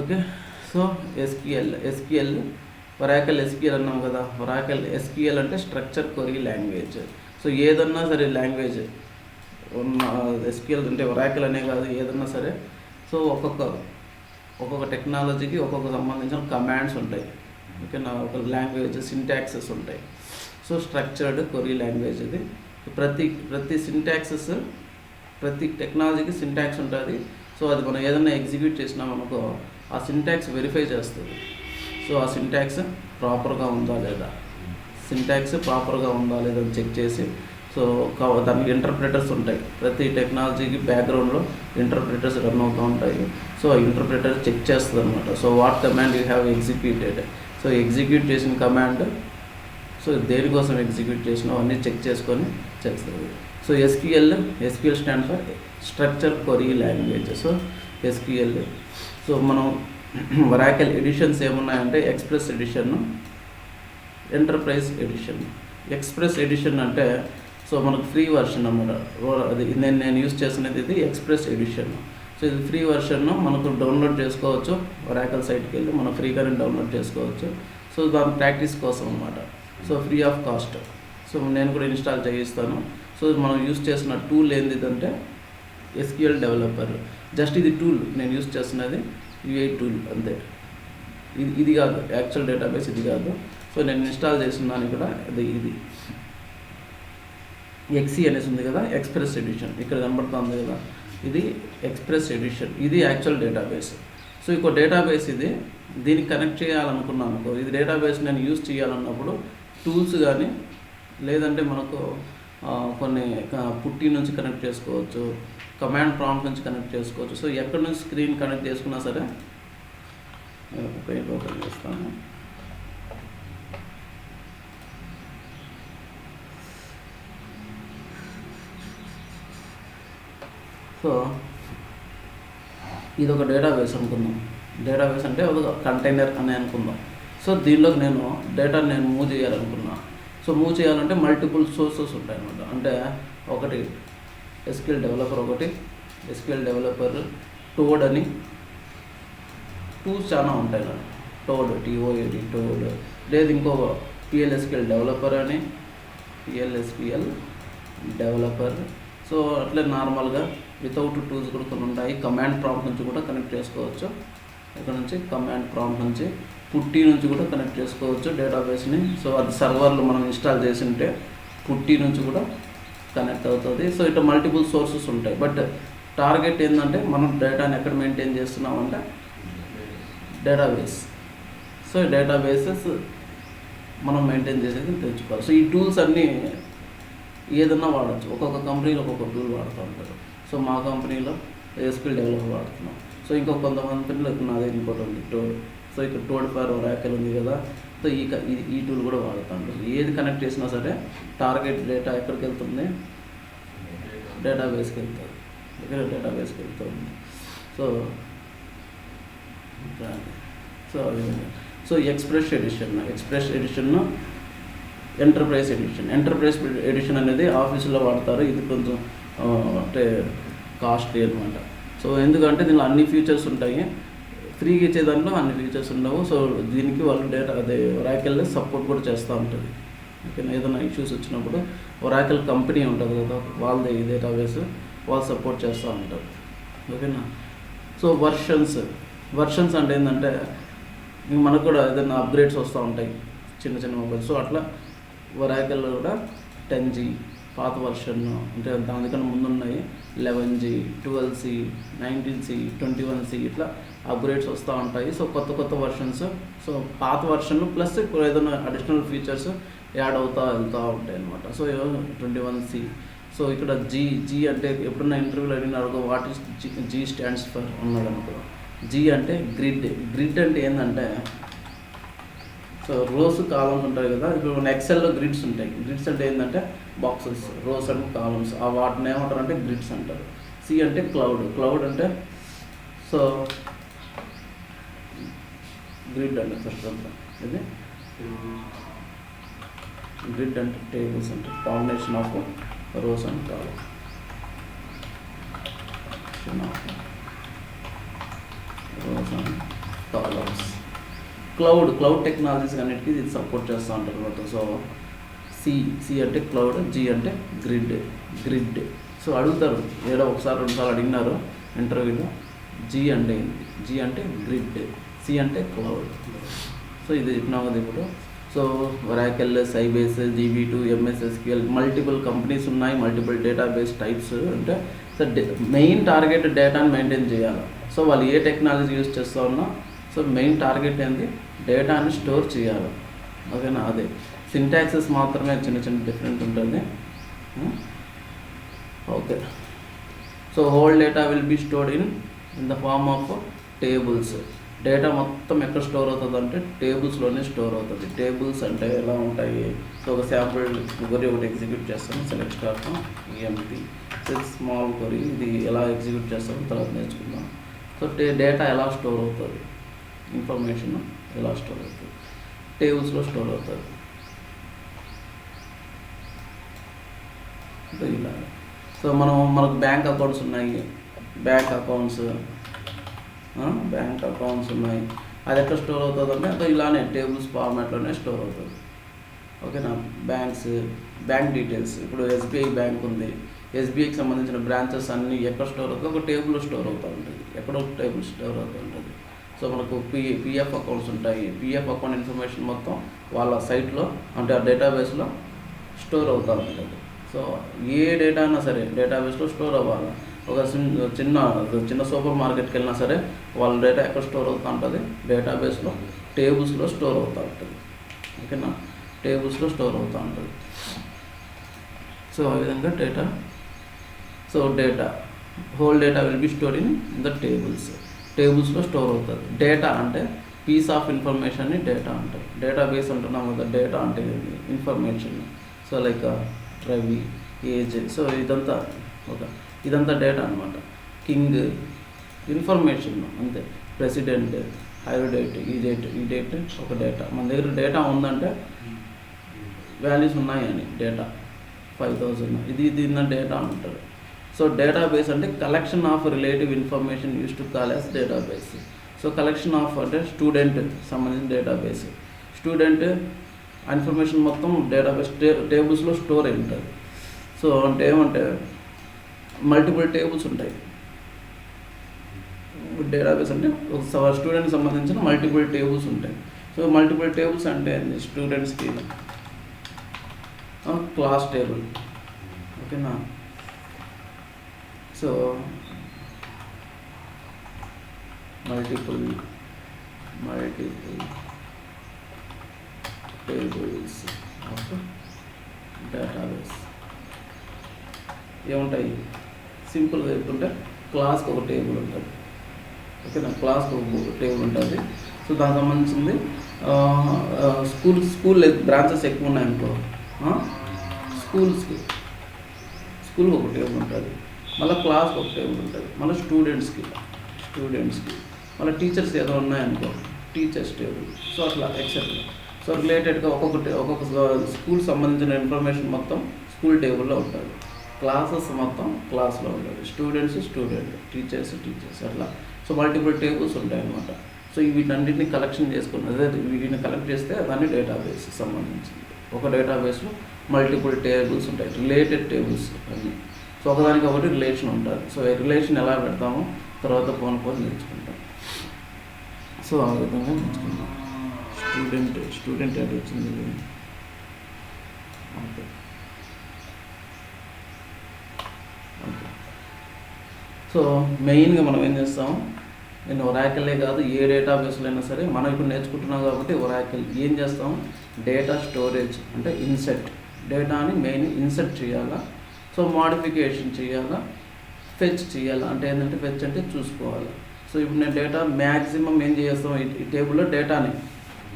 Okay. So SQL Oracle SQL అన్నాం కదా. Oracle SQL అంటే స్ట్రక్చర్ క్వరీ లాంగ్వేజ్. సో ఏదన్నా సరే లాంగ్వేజ్ ఉన్న ఎస్క్యూఎల్ అంటే ఒరాకిల్ అనే కాదు, ఏదన్నా సరే. సో ఒక్కొక్క టెక్నాలజీకి ఒక్కొక్క సంబంధించిన కమాండ్స్ ఉంటాయి. ఓకేనా, ఒక లాంగ్వేజ్ సింటాక్సెస్ ఉంటాయి. సో స్ట్రక్చర్డ్ క్వరీ లాంగ్వేజ్ ఇది. ప్రతి సింటాక్సెస్, ప్రతి టెక్నాలజీకి సింటాక్స్ ఉంటుంది. సో అది మనం ఏదైనా ఎగ్జిక్యూట్ చేసినామనుకో ఆ సింటాక్స్ వెరిఫై చేస్తుంది. సో ఆ సింటాక్స్ ప్రాపర్గా ఉందా లేదా, అని చెక్ చేసి, సో దానికి ఇంటర్ప్రిటర్స్ ఉంటాయి. ప్రతి టెక్నాలజీకి బ్యాక్గ్రౌండ్లో ఇంటర్ప్రిటర్స్ రన్ అవుతూ ఉంటాయి. సో ఆ ఇంటర్ప్రిటర్ చెక్ చేస్తుంది అనమాట. So what command you have executed. So execute చేసిన కమాండ్, సో దేనికోసం ఎగ్జిక్యూట్ చేసినావు అన్నీ చెక్ చేసుకొని చేస్తుంది. So SQL stand for structure query language. So SQL. So మనం ఒరాకిల్ ఎడిషన్స్ ఏమున్నాయంటే express edition, enterprise edition. Express edition అంటే సో మనకు ఫ్రీ వర్షన్ అన్నమాట. అది నేను యూజ్ చేసినది ఇది ఎక్స్ప్రెస్ ఎడిషన్. సో ఇది ఫ్రీ వర్షన్, మనకు డౌన్లోడ్ చేసుకోవచ్చు. ఒరాకిల్ సైట్కి వెళ్ళి మనం ఫ్రీగానే డౌన్లోడ్ చేసుకోవచ్చు. సో దాని ప్రాక్టీస్ కోసం అన్నమాట. So free of cost. So నేను కూడా ఇన్స్టాల్ చేయిస్తాను. సో మనం యూజ్ చేసిన టూల్ ఏంటిదంటే ఎస్క్యూఎల్ డెవలపర్. జస్ట్ ఇది టూల్, నేను యూజ్ చేస్తున్నది యూఐ టూల్ అంతే. ఇది కాదు యాక్చువల్ డేటాబేస్, ఇది కాదు. సో నేను ఇన్స్టాల్ చేస్తున్నాను ఇక్కడ. ఇది ఎక్సీ అనేసి ఉంది కదా, ఎక్స్ప్రెస్ ఎడిషన్ ఇక్కడ కనబడుతుంది కదా, ఇది ఎక్స్ప్రెస్ ఎడిషన్. ఇది యాక్చువల్ డేటాబేస్. సో ఇంకో డేటాబేస్ ఇది, దీనికి కనెక్ట్ చేయాలనుకున్నాను. ఇది డేటాబేస్ నేను యూజ్ చేయాలన్నప్పుడు టూల్స్ కానీ, లేదంటే మనకు కొన్ని పుట్టి నుంచి కనెక్ట్ చేసుకోవచ్చు, కమాండ్ ప్రాంప్ట్ నుంచి కనెక్ట్ చేసుకోవచ్చు. సో ఎక్కడి నుంచి స్క్రీన్ కనెక్ట్ చేసుకున్నా సరే ఓపెన్ చేస్తాను. సో ఇది ఒక డేటాబేస్ అనుకుందాం. డేటాబేస్ అంటే ఒక కంటైనర్ అని అనుకుందాం. సో దీనిలోకి నేను డేటాను నేను మూవ్ చేయాలనుకున్నా. సో మూవ్ చేయాలంటే మల్టిపుల్ సోర్సెస్ ఉంటాయి అన్నమాట. అంటే ఒకటి SQL developer, SQL developer, towed అని టూల్స్ చాలా ఉంటాయి కదా, టోడ్, TOAD టోడ్. లేదు ఇంకో PLSQL డెవలపర్ అని, PLSQL డెవలపర్. సో అట్లే నార్మల్గా వితౌట్ టూల్స్ కూడా కొన్ని ఉంటాయి. కమాండ్ ప్రాంప్ట్ నుంచి కూడా కనెక్ట్ చేసుకోవచ్చు. ఇక్కడ నుంచి కమాండ్ ప్రాంప్ట్ నుంచి, పుట్టి నుంచి కూడా కనెక్ట్ చేసుకోవచ్చు డేటాబేస్ని. సో అది సర్వర్లు మనం ఇన్స్టాల్ చేసి ఉంటే పుట్టి నుంచి కూడా కనెక్ట్ అవుతుంది. సో ఇట్లా మల్టిపుల్ సోర్సెస్ ఉంటాయి. బట్ టార్గెట్ ఏంటంటే మనం డేటాని ఎక్కడ మెయింటైన్ చేస్తున్నామంటే డేటాబేస్. సో ఈ డేటాబేసెస్ మనం మెయింటైన్ చేసేది తెచ్చుకోవాలి. సో ఈ టూల్స్ అన్నీ ఏదన్నా వాడచ్చు. ఒక్కొక్క కంపెనీలో ఒక్కొక్క టూల్ వాడుతూ ఉంటారు. సో మా కంపెనీలో ఎస్క్యూఎల్ డెవలపర్ వాడుతున్నాం. సో ఇంకో కొంతమంది కంపెనీలో నాదే ఇంకోటి ఉంది టోడ్. సో ఇక్కడ టోడ్ ఫర్ ఒరాకిల్ ఉంది కదా. సో ఈ టూల్ కూడా వాడుతాను. ఏది కనెక్ట్ చేసినా సరే టార్గెట్ డేటా ఎక్కడికి వెళ్తుంది, డేటాబేస్కి వెళ్తుంది. ఇక్కడ డేటాబేస్కి వెళ్తుంది. So express edition, enterprise edition అనేది ఆఫీసులో వాడతారు. ఇది కొంచెం అంటే కాస్ట్లీ అనమాట. సో ఎందుకంటే దీనిలో అన్ని ఫీచర్స్ ఉంటాయి. ఫ్రీగా ఇచ్చే దాంట్లో అన్ని ఫీచర్స్ ఉండవు. సో దీనికి వాళ్ళు ఒరాకిల్ సపోర్ట్ కూడా చేస్తూ ఉంటుంది. ఓకేనా, ఏదైనా ఇష్యూస్ వచ్చినప్పుడు ఒరాకిల్ కంపెనీ ఉంటుంది కదా, వాళ్ళది డేటాబేస్, వాళ్ళు సపోర్ట్ చేస్తూ ఉంటారు. ఓకేనా. సో వర్షన్స్ అంటే ఏంటంటే మనకు కూడా ఏదైనా అప్గ్రేడ్స్ వస్తూ ఉంటాయి చిన్న మొబైల్స్. సో అట్లా ఒరాకిల్ కూడా 10G పాత వర్షన్, అంటే దానికన్నా ముందున్నాయి 11G, 12C, 19C, 21C ఇట్లా అప్గ్రేడ్స్ వస్తూ ఉంటాయి. సో కొత్త వర్షన్స్. సో పాత వర్షన్ ప్లస్ ఇప్పుడు ఏదైనా అడిషనల్ ఫీచర్స్ యాడ్ అవుతూ వెళ్తూ ఉంటాయి అన్నమాట. So 21C. సో ఇక్కడ G అంటే ఎప్పుడన్నా ఇంటర్వ్యూలో అడిగినారు what is G stands for అన్నాడు అనుకో. G అంటే గ్రిడ్ అంటే ఏంటంటే, సో రోస్ కాలమ్స్ ఉంటాయి కదా. ఇప్పుడు మన ఎక్సెల్లో గ్రిడ్స్ ఉంటాయి. గ్రిడ్స్ అంటే ఏంటంటే బాక్సెస్, రోస్ అండ్ కాలమ్స్. ఆ వాటిని ఏమంటారు అంటే గ్రిడ్స్ అంటారు. C అంటే క్లౌడ్ అంటే, సో గ్రిడ్ అంటే ఫస్ట్ అంతా ఇది గ్రిడ్ అంటే టేబుల్స్ అంటే combination of rows and columns. Rows and columns. Cloud technologies అన్నిటికీ ఇది సపోర్ట్ చేస్తూ ఉంటారు అనమాట. సో సి అంటే క్లౌడ్, జీ అంటే గ్రిడ్. సో అడుగుతారు, ఏదో ఒకసారి 2 సార్లు అడిగినారు ఇంటర్వ్యూలో. జీ అంటే గ్రిడ్, సి అంటే క్లౌడ్. సో ఇది చెప్పినాం కదా ఇప్పుడు. So Oracle, Sybase, DB2, MS SQL multiple companies ఉన్నాయి, మల్టిపుల్ డేటాబేస్ టైప్స్. అంటే సో మెయిన్ టార్గెట్ డేటాను మెయింటైన్ చేయాలి. సో వాళ్ళు ఏ టెక్నాలజీ యూజ్ చేస్తూ ఉన్నా, సో మెయిన్ టార్గెట్ ఏంది, డేటాని స్టోర్ చేయాలి. ఓకేనా, అదే సింటాక్సెస్ మాత్రమే చిన్న డిఫరెంట్ ఉంటుంది. Okay. So whole data will be stored in the form of tables. Data మొత్తం ఎక్కడ స్టోర్ అవుతుంది అంటే టేబుల్స్లోనే స్టోర్ అవుతుంది. టేబుల్స్ అంటే ఎలా ఉంటాయి, సో ఒక శాంపుల్ క్వరీ ఒకటి ఎగ్జిక్యూట్ చేస్తాము. Select star EMP small query, ఇది ఎలా ఎగ్జిక్యూట్ చేస్తామో తర్వాత నేర్చుకుందాం. సో డేటా ఎలా స్టోర్ అవుతుంది, ఇన్ఫర్మేషన్ ఎలా స్టోర్ అవుతుంది, టేబుల్స్లో స్టోర్ అవుతుంది. ఇలా సో మనకు బ్యాంక్ అకౌంట్స్ ఉన్నాయి, బ్యాంక్ అకౌంట్స్ ఉన్నాయి. అది ఎక్కడ స్టోర్ అవుతుంది అంటే అది ఇలానే టేబుల్స్ ఫార్మాట్లోనే స్టోర్ అవుతుంది. ఓకేనా. బ్యాంక్ డీటెయిల్స్, ఇప్పుడు SBI బ్యాంక్ ఉంది, SBIకి సంబంధించిన బ్రాంచెస్ అన్నీ ఎక్కడ స్టోర్ అవుతుంది, ఒక టేబుల్లో స్టోర్ అవుతూ ఉంటుంది, ఎక్కడో టేబుల్ స్టోర్ అవుతూ ఉంటుంది. సో మనకు PF అకౌంట్స్ ఉంటాయి, PF అకౌంట్ ఇన్ఫర్మేషన్ మొత్తం వాళ్ళ సైట్లో అంటే ఆ డేటాబేస్లో స్టోర్ అవుతూ ఉంటుంది. సో ఏ డేటా అయినా సరే డేటాబేస్లో స్టోర్ అవ్వాలి. ఒక చిన్న సూపర్ మార్కెట్కి వెళ్ళినా సరే వాళ్ళ డేటా ఎక్కడ స్టోర్ అవుతూ ఉంటుంది, డేటాబేస్లో టేబుల్స్లో స్టోర్ అవుతూ ఉంటుంది. ఓకేనా, టేబుల్స్లో స్టోర్ అవుతూ ఉంటుంది. సో ఆ విధంగా data whole data will be store in the టేబుల్స్లో స్టోర్ అవుతుంది. డేటా అంటే పీస్ ఆఫ్ ఇన్ఫర్మేషన్ని డేటా అంటారు. డేటాబేస్ అంటున్నాం కదా, డేటా అంటే information. So like Ravi, age, so ఇదంతా డేటా అనమాట. కింగ్ ఇన్ఫర్మేషన్ అంతే. ప్రెసిడెంట్, హైర్ డేట్, ఈ డేట్ ఒక డేటా. మన దగ్గర డేటా ఉందంటే వాల్యూస్ ఉన్నాయని డేటా 5000 ఇది డేటా అంటారు. సో డేటాబేస్ అంటే collection of relative information use to call as database. So collection of అంటే స్టూడెంట్ సంబంధించిన డేటాబేస్. స్టూడెంట్ ఇన్ఫర్మేషన్ మొత్తం డేటాబేస్ టేబుల్స్లో స్టోర్ అయి ఉంటుంది. సో అంటే ఏమంటే మల్టిపుల్ టేబుల్స్ ఉంటాయి. డేటాబేస్ అంటే ఒక స్టూడెంట్కి సంబంధించిన మల్టిపుల్ టేబుల్స్ ఉంటాయి. సో మల్టిపుల్ టేబుల్స్ అంటే స్టూడెంట్స్కి క్లాస్ టేబుల్. ఓకేనా. So multiple tables of database ఏముంటాయి, సింపుల్గా చెప్తుంటే క్లాస్కి ఒక టేబుల్ ఉంటుంది. ఓకేనా, క్లాస్కి ఒక టేబుల్ ఉంటుంది. సో దానికి సంబంధించింది స్కూల్ బ్రాంచెస్ ఎక్కువ ఉన్నాయనుకో, స్కూల్కి ఒక టేబుల్ ఉంటుంది, మళ్ళీ క్లాస్కి ఒక టేబుల్ ఉంటుంది, మళ్ళీ స్టూడెంట్స్కి మళ్ళీ టీచర్స్ ఏదో ఉన్నాయనుకో టీచర్స్ టేబుల్. సో అట్లా ఎక్సెట్రా. సో రిలేటెడ్గా ఒక్కొక్క స్కూల్ సంబంధించిన ఇన్ఫర్మేషన్ మొత్తం స్కూల్ టేబుల్లో ఉంటుంది, క్లాసెస్ మొత్తం క్లాస్లో ఉంటుంది, స్టూడెంట్స్ టీచర్స్ అట్లా. సో మల్టిపుల్ టేబుల్స్ ఉంటాయి అన్నమాట. సో వీటన్నిటిని కలెక్షన్ చేసుకుని వీటిని కలెక్ట్ చేస్తే దాన్ని డేటాబేస్కి సంబంధించింది. ఒక డేటాబేస్లో మల్టిపుల్ టేబుల్స్ ఉంటాయి, రిలేటెడ్ టేబుల్స్ అన్నీ. సో ఒకదానికి ఒకటి రిలేషన్ ఉంటుంది. సో రిలేషన్ ఎలా పెడతామో తర్వాత పోను నేర్చుకుంటాం. సో ఆ విధంగా నేర్చుకుంటాం. స్టూడెంట్ అది వచ్చింది. ఓకే. సో మెయిన్గా మనం ఏం చేస్తాం, నేను ఒరాకిలే కాదు ఏ డేటాబేస్లో అయినా సరే మనం ఇప్పుడు నేర్చుకుంటున్నాం కాబట్టి ఒరాకిల్ ఏం చేస్తాం, డేటా స్టోరేజ్ అంటే ఇన్సెట్, డేటాని మెయిన్ ఇన్సెట్ చేయాలా, సో మోడిఫికేషన్ చేయాలా, ఫెచ్ చేయాలా. అంటే ఏంటంటే ఫెచ్ అంటే చూసుకోవాలి. సో ఇప్పుడు నేను డేటా మ్యాక్సిమం ఏం చేస్తాం, ఈ టేబుల్లో డేటాని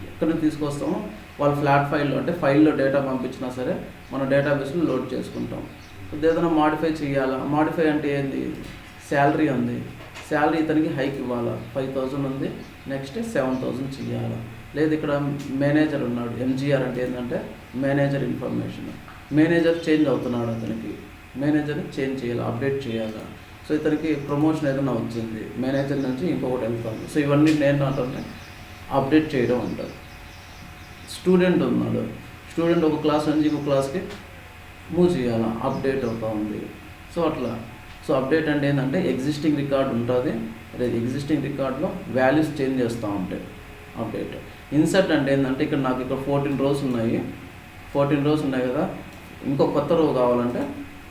ఎక్కడ తీసుకొస్తామో వాళ్ళు ఫ్లాట్ ఫైల్లో అంటే ఫైల్లో డేటా పంపించినా సరే మనం డేటాబేస్లో లోడ్ చేసుకుంటాం. ఏదైనా మాడిఫై చేయాలా, మాడిఫై అంటే ఏంది, శాలరీ ఉంది, శాలరీ ఇతనికి హైక్ ఇవ్వాలా, 5000 ఉంది, నెక్స్ట్ 7000 చేయాలా. లేదు ఇక్కడ మేనేజర్ ఉన్నాడు, MGR అంటే ఏంటంటే మేనేజర్ ఇన్ఫర్మేషన్, మేనేజర్ చేంజ్ అవుతున్నాడు, అతనికి మేనేజర్ చేంజ్ చేయాలి, అప్డేట్ చేయాలా. సో సో ఇతనికి ప్రమోషన్ ఏదైనా వచ్చింది, మేనేజర్ నుంచి ఇంకొకటి వెళ్తాను. సో ఇవన్నీ నేను అంటే అప్డేట్ చేయడం అంటారు. స్టూడెంట్ ఉన్నాడు, స్టూడెంట్ ఒక క్లాస్ నుంచి ఇంకో క్లాస్కి మూవ్ చేయాలి, అప్డేట్ అవుతూ ఉంది. సో అట్లా సో అప్డేట్ అంటే ఏంటంటే ఎగ్జిస్టింగ్ రికార్డ్ ఉంటుంది, అదే ఎగ్జిస్టింగ్ రికార్డ్లో వాల్యూస్ చేంజ్ చేస్తూ ఉంటాయి అప్డేట్. ఇన్సర్ట్ అంటే ఏంటంటే ఇక్కడ నాకు ఇక్కడ 14 rows ఉన్నాయి, 14 rows ఉన్నాయి కదా, ఇంకో కొత్త రో కావాలంటే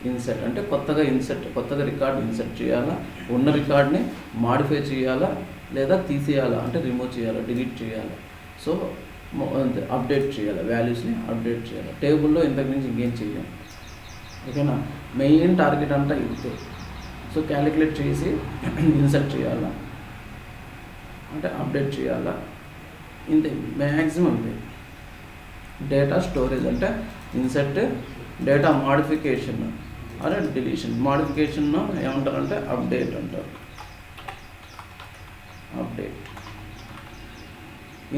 ఇన్సర్ట్ అంటే కొత్తగా రికార్డ్ ఇన్సర్ట్ చేయాలా, ఉన్న రికార్డ్ని మాడిఫై చేయాలా లేదా తీసేయాలా అంటే రిమూవ్ చేయాలా, డిలీట్ చేయాలా. సో అప్డేట్ చేయాలి, వాల్యూస్ని అప్డేట్ చేయాలి. టేబుల్లో ఇంతకు మించి ఇంకేం చేయాలి. ఓకేనా, మెయిన్ టార్గెట్ అంతా ఇది. సో క్యాలిక్యులేట్ చేసి ఇన్సర్ట్ చేయాలా అంటే అప్డేట్ చేయాలా, ఇంతే మ్యాక్సిమం ఇది. డేటా స్టోరేజ్ అంటే ఇన్సర్ట్, డేటా మాడిఫికేషన్ అదే డిలీషన్. మాడిఫికేషన్ ఏమంటారంటే అప్డేట్ అంటారు. Update,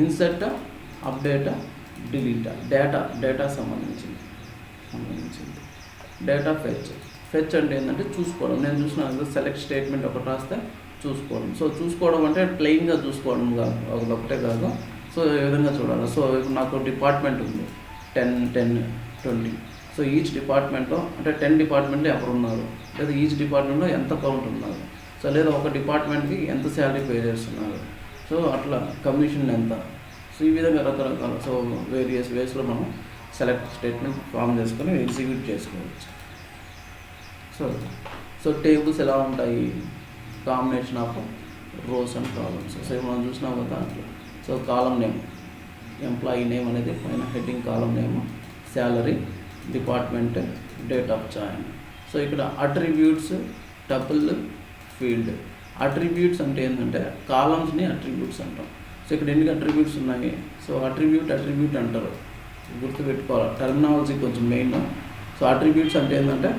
insert, update, delete. Data సంబంధించింది. డేటా ఫెచ్ అంటే ఏంటంటే చూసుకోవడం. నేను చూసిన సెలెక్ట్ స్టేట్మెంట్ ఒకటి రాస్తే చూసుకోవడం. సో చూసుకోవడం అంటే ప్లెయిన్గా చూసుకోవడం కాదు, ఒకటే కాదు. సో ఏ విధంగా చూడాలి. సో ఇప్పుడు నాకు డిపార్ట్మెంట్ ఉంది 10, 20. సో ఈచ్ డిపార్ట్మెంట్లో అంటే 10 డిపార్ట్మెంట్లు ఎవరు ఉన్నారు, లేదా ఈచ్ డిపార్ట్మెంట్లో ఎంత కౌంట్ ఉన్నారు, సో లేదా ఒక డిపార్ట్మెంట్కి ఎంత శాలరీ పే చేస్తున్నారు, సో అట్లా కమిషన్ ఎంత. సో ఈ విధంగా రకరకాల సో వేరియస్ వేస్లో మనం సెలెక్ట్ స్టేట్మెంట్ ఫామ్ చేసుకొని ఎగ్జిక్యూట్ చేసుకోవచ్చు. సో టేబుల్స్ ఎలా ఉంటాయి, combination of rows and columns. So మనం చూసినాం కదా అట్లా. So column name, employee name అనేది పైన heading column name, salary, department, date of join. So ఇక్కడ అట్రిబ్యూట్స్, టపుల్, ఫీల్డ్. అట్రిబ్యూట్స్ అంటే ఏంటంటే కాలమ్స్ని అట్రిబ్యూట్స్ అంటాం. సో ఇక్కడ ఎన్ని అట్రిబ్యూట్స్ ఉన్నాయి. సో అట్రిబ్యూట్ అంటారు, గుర్తుపెట్టుకోవాలి, టర్మినాలజీ కొంచెం మెయిన్. సో అట్రిబ్యూట్స్ అంటే ఏంటంటే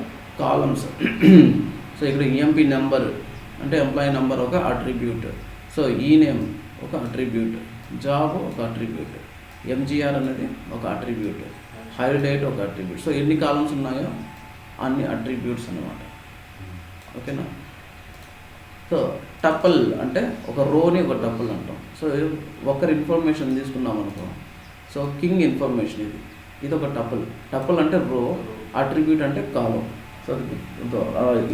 కాలమ్స్. సో ఇక్కడ ఈఎంపీ నెంబర్ అంటే ఎంప్లాయీ నెంబర్ ఒక అట్రిబ్యూట్. సో ఈ నేమ్ ఒక అట్రిబ్యూట్, జాబ్ ఒక అట్రిబ్యూట్, ఎంజిఆర్ అనేది ఒక అట్రిబ్యూట్, హైర్ డేట్ ఒక అట్రిబ్యూట్. సో ఎన్ని కాలమ్స్ ఉన్నాయో అన్ని అట్రిబ్యూట్స్ అన్నమాట. ఓకేనా. సో టపుల్ అంటే ఒక రోని ఒక టపుల్ అంటాం. సో ఒకరి ఇన్ఫర్మేషన్ తీసుకున్నాం అనుకో. సో కింగ్ ఇన్ఫర్మేషన్ ఇది ఒక టపుల్ అంటే రో, అట్రిబ్యూట్ అంటే కాలం. సో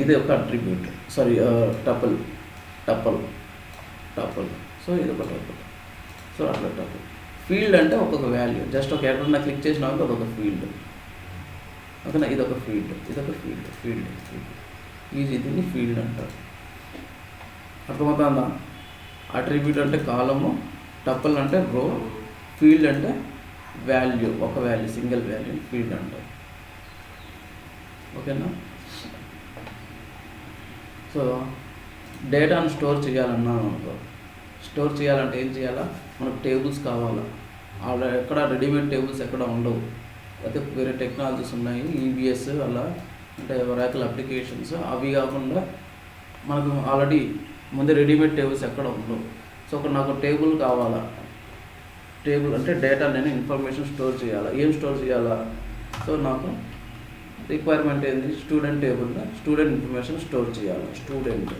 ఇది ఒక అట్రిబ్యూట్, సారీ టపుల్. సో ఇది ఒక టపుల్. సో అట్లా టపుల్. ఫీల్డ్ అంటే ఒక్కొక్క వాల్యూ, జస్ట్ ఒక ఎక్కడన్నా క్లిక్ చేసినా అదొక ఫీల్డ్. ఓకేనా, ఇదొక ఫీల్డ్. దీన్ని ఫీల్డ్ అంటారు. అర్థమవుతుందా. అట్రిబ్యూట్ అంటే కాలము, టపుల్ అంటే రో, ఫీల్డ్ అంటే వాల్యూ, ఒక వాల్యూ, సింగిల్ వాల్యూ ఫీల్డ్ అంటారు. ఓకేనా. సో డేటాను స్టోర్ చేయాలన్నాను అనుకో. స్టోర్ చేయాలంటే ఏం చేయాలా, మనకు టేబుల్స్ కావాలా. ఎక్కడ రెడీమేడ్ టేబుల్స్ ఎక్కడ ఉండవు, అయితే వేరే టెక్నాలజీస్ ఉన్నాయి, ఈబిఎస్ అలా అంటే ఒరాకిల్ అప్లికేషన్స్. అవి కాకుండా మనకు ఆల్రెడీ ముందే రెడీమేడ్ టేబుల్స్ ఎక్కడ ఉండవు. సో ఒక నాకు టేబుల్ కావాలా. టేబుల్ అంటే డేటా, నేను ఇన్ఫర్మేషన్ స్టోర్ చేయాలా. ఏం స్టోర్ చేయాలా. సో నాకు రిక్వైర్మెంట్ ఏంది, స్టూడెంట్ టేబుల్లో స్టూడెంట్ ఇన్ఫర్మేషన్ స్టోర్ చేయాలి. స్టూడెంట్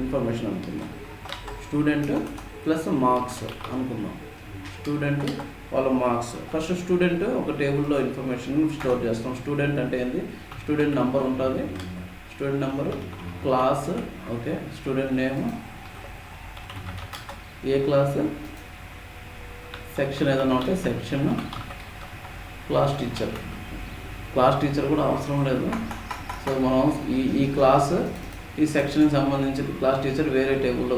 ఇన్ఫర్మేషన్ అనుకుందాం, స్టూడెంట్ ప్లస్ మార్క్స్ అనుకుందాం. స్టూడెంట్ వాళ్ళ మార్క్స్. ఫస్ట్ స్టూడెంట్ ఒక టేబుల్లో ఇన్ఫర్మేషన్ స్టోర్ చేస్తాం. స్టూడెంట్ అంటే ఏంది, స్టూడెంట్ నెంబర్ ఉంటుంది, student number, class, okay, student name, ఏ క్లాస్, సెక్షన్ ఏదైనా ఉంటే సెక్షన్, క్లాస్ టీచర్ కూడా అవసరం లేదు. సో మనం ఈ క్లాస్, ఈ సెక్షన్కి సంబంధించి క్లాస్ టీచర్ వేరే టేబుల్లో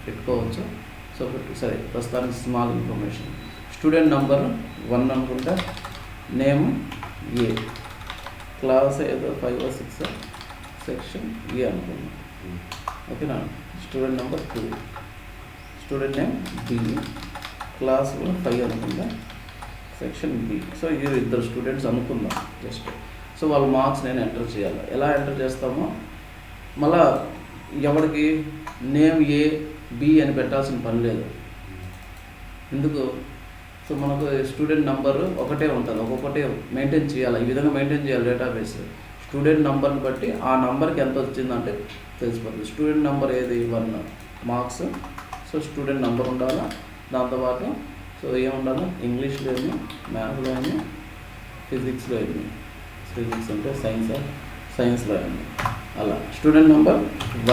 పెట్టుకోవచ్చు. సో సరే, ప్రస్తుతానికి స్మాల్ ఇన్ఫర్మేషన్. స్టూడెంట్ నంబర్ 1 అనుకుంటా, నేమ్ ఏ, క్లాస్ ఏదో 5 or 6, సెక్షన్ ఏ అనుకున్నాం. ఓకేనా. Student number 2, student name B, class 5 అనుకుందా, సెక్షన్ బి. సో ఇది 2 స్టూడెంట్స్ అనుకుందాం జస్ట్. సో వాళ్ళ మార్క్స్ నేను ఎంటర్ చేయాలి. ఎలా ఎంటర్ చేస్తామో మళ్ళా ఎవరికి నేమ్ ఏ బి అని పెట్టాల్సిన పని లేదు. ఎందుకు, సో మనకు స్టూడెంట్ నెంబరు ఒకటే ఉంటుంది, ఒక్కొక్కటే మెయింటైన్ చేయాలి. ఈ విధంగా మెయింటైన్ చేయాలి డేటాబేస్. స్టూడెంట్ నెంబర్ని బట్టి ఆ నెంబర్కి ఎంత వచ్చిందంటే తెలిసిపోతుంది. స్టూడెంట్ నెంబర్ ఏది 1 మార్క్స్. సో స్టూడెంట్ నెంబర్ ఉండాలా, దాంతోపాటు సో ఏముండాలి, ఇంగ్లీష్లో ఏమి, మ్యాథ్స్లో ఏమి, ఫిజిక్స్లో ఏమి, ఫిజిక్స్ అంటే సైన్స్లో ఏమి, అలా student number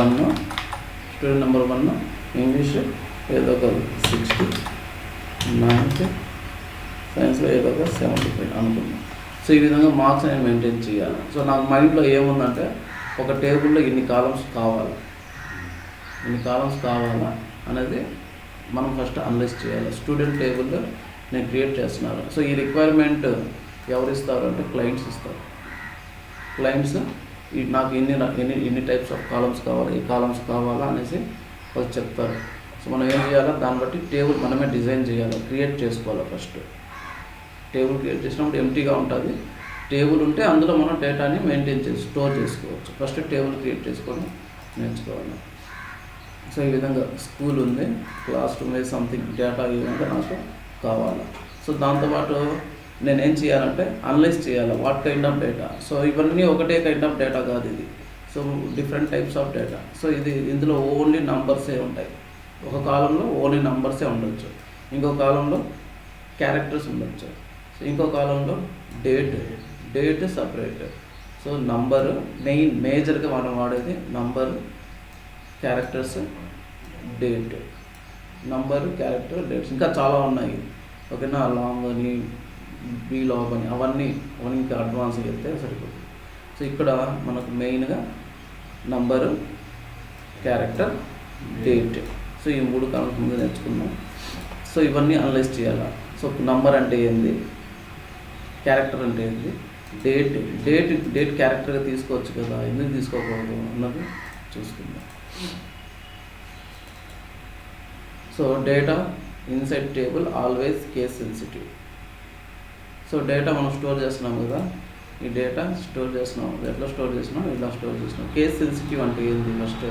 1, student number 1, English ఏదో ఒక 60, మ్యాథ్స్ సైన్స్లో ఏదో ఒక 75 అనుకున్నాం. సో ఈ విధంగా మార్క్స్ నేను మెయింటైన్ చేయాలి. సో నాకు మైండ్లో ఏముందంటే ఒక టేబుల్లో ఇన్ని కాలమ్స్ కావాలా అనేది మనం ఫస్ట్ అనలైజ్ చేయాలి. స్టూడెంట్ టేబుల్లో నేను క్రియేట్ చేస్తున్నాను. సో ఈ రిక్వైర్మెంట్ ఎవరు ఇస్తారు అంటే క్లయింట్స్ ఇస్తారు. క్లయింట్స్ నాకు ఎన్ని టైప్స్ ఆఫ్ కాలమ్స్ కావాలి, ఈ కాలమ్స్ కావాలా అనేసి వాళ్ళు చెప్తారు. సో మనం ఏం చేయాలో దాన్ని బట్టి టేబుల్ మనమే డిజైన్ చేయాలి, క్రియేట్ చేసుకోవాలి. ఫస్ట్ టేబుల్ క్రియేట్ చేసినప్పుడు ఎంటీగా ఉంటుంది. టేబుల్ ఉంటే అందులో మనం డేటాని స్టోర్ చేసుకోవచ్చు. ఫస్ట్ టేబుల్ క్రియేట్ చేసుకొని నేర్చుకోవాలి. సో ఈ విధంగా స్కూల్ ఉంది, క్లాస్ రూమ్ సంథింగ్ డేటా ఈ విధంగా నాకు కావాలి. సో దాంతోపాటు నేనేం చేయాలంటే అనలైజ్ చేయాలి what kind of data. So ఇవన్నీ ఒకటే కైండ్ ఆఫ్ డేటా కాదు ఇది. So different types of data. So ఇందులో ఓన్లీ నంబర్సే ఉంటాయి. ఒక కాలంలో ఓన్లీ నంబర్సే ఉండొచ్చు, ఇంకో కాలంలో క్యారెక్టర్స్ ఉండొచ్చు, సో ఇంకో కాలంలో డేట్ సపరేట్. సో నంబరు మేజర్గా మనం వాడేది number, characters, date, number, character, dates, ఇంకా చాలా ఉన్నాయి. ఓకేనా, లాంగ్ అని, బీలాగ్ అని, అవన్నీ ఇంకా అడ్వాన్స్ చెప్తే సరిపోతుంది. సో ఇక్కడ మనకు మెయిన్గా నంబరు, క్యారెక్టర్, డేట్. సో ఈ 3 కాలమ్స్ ముందు నేర్చుకున్నాం. సో ఇవన్నీ అనలైజ్ చేయాలి. సో నంబర్ అంటే ఏంది, క్యారెక్టర్ అంటే ఏంది, డేట్ క్యారెక్టర్గా తీసుకోవచ్చు కదా, ఎందుకు తీసుకోకూడదు అన్నది చూసుకుందాం. So data inside table always case sensitive. So data మనం స్టోర్ చేస్తున్నాం కదా, ఈ డేటా స్టోర్ చేస్తున్నాం, ఎట్లా స్టోర్ చేసినాం, ఇలా స్టోర్ చేసినాం. కేస్ సెన్సిటివ్ అంటే ఏంది, ఫస్ట్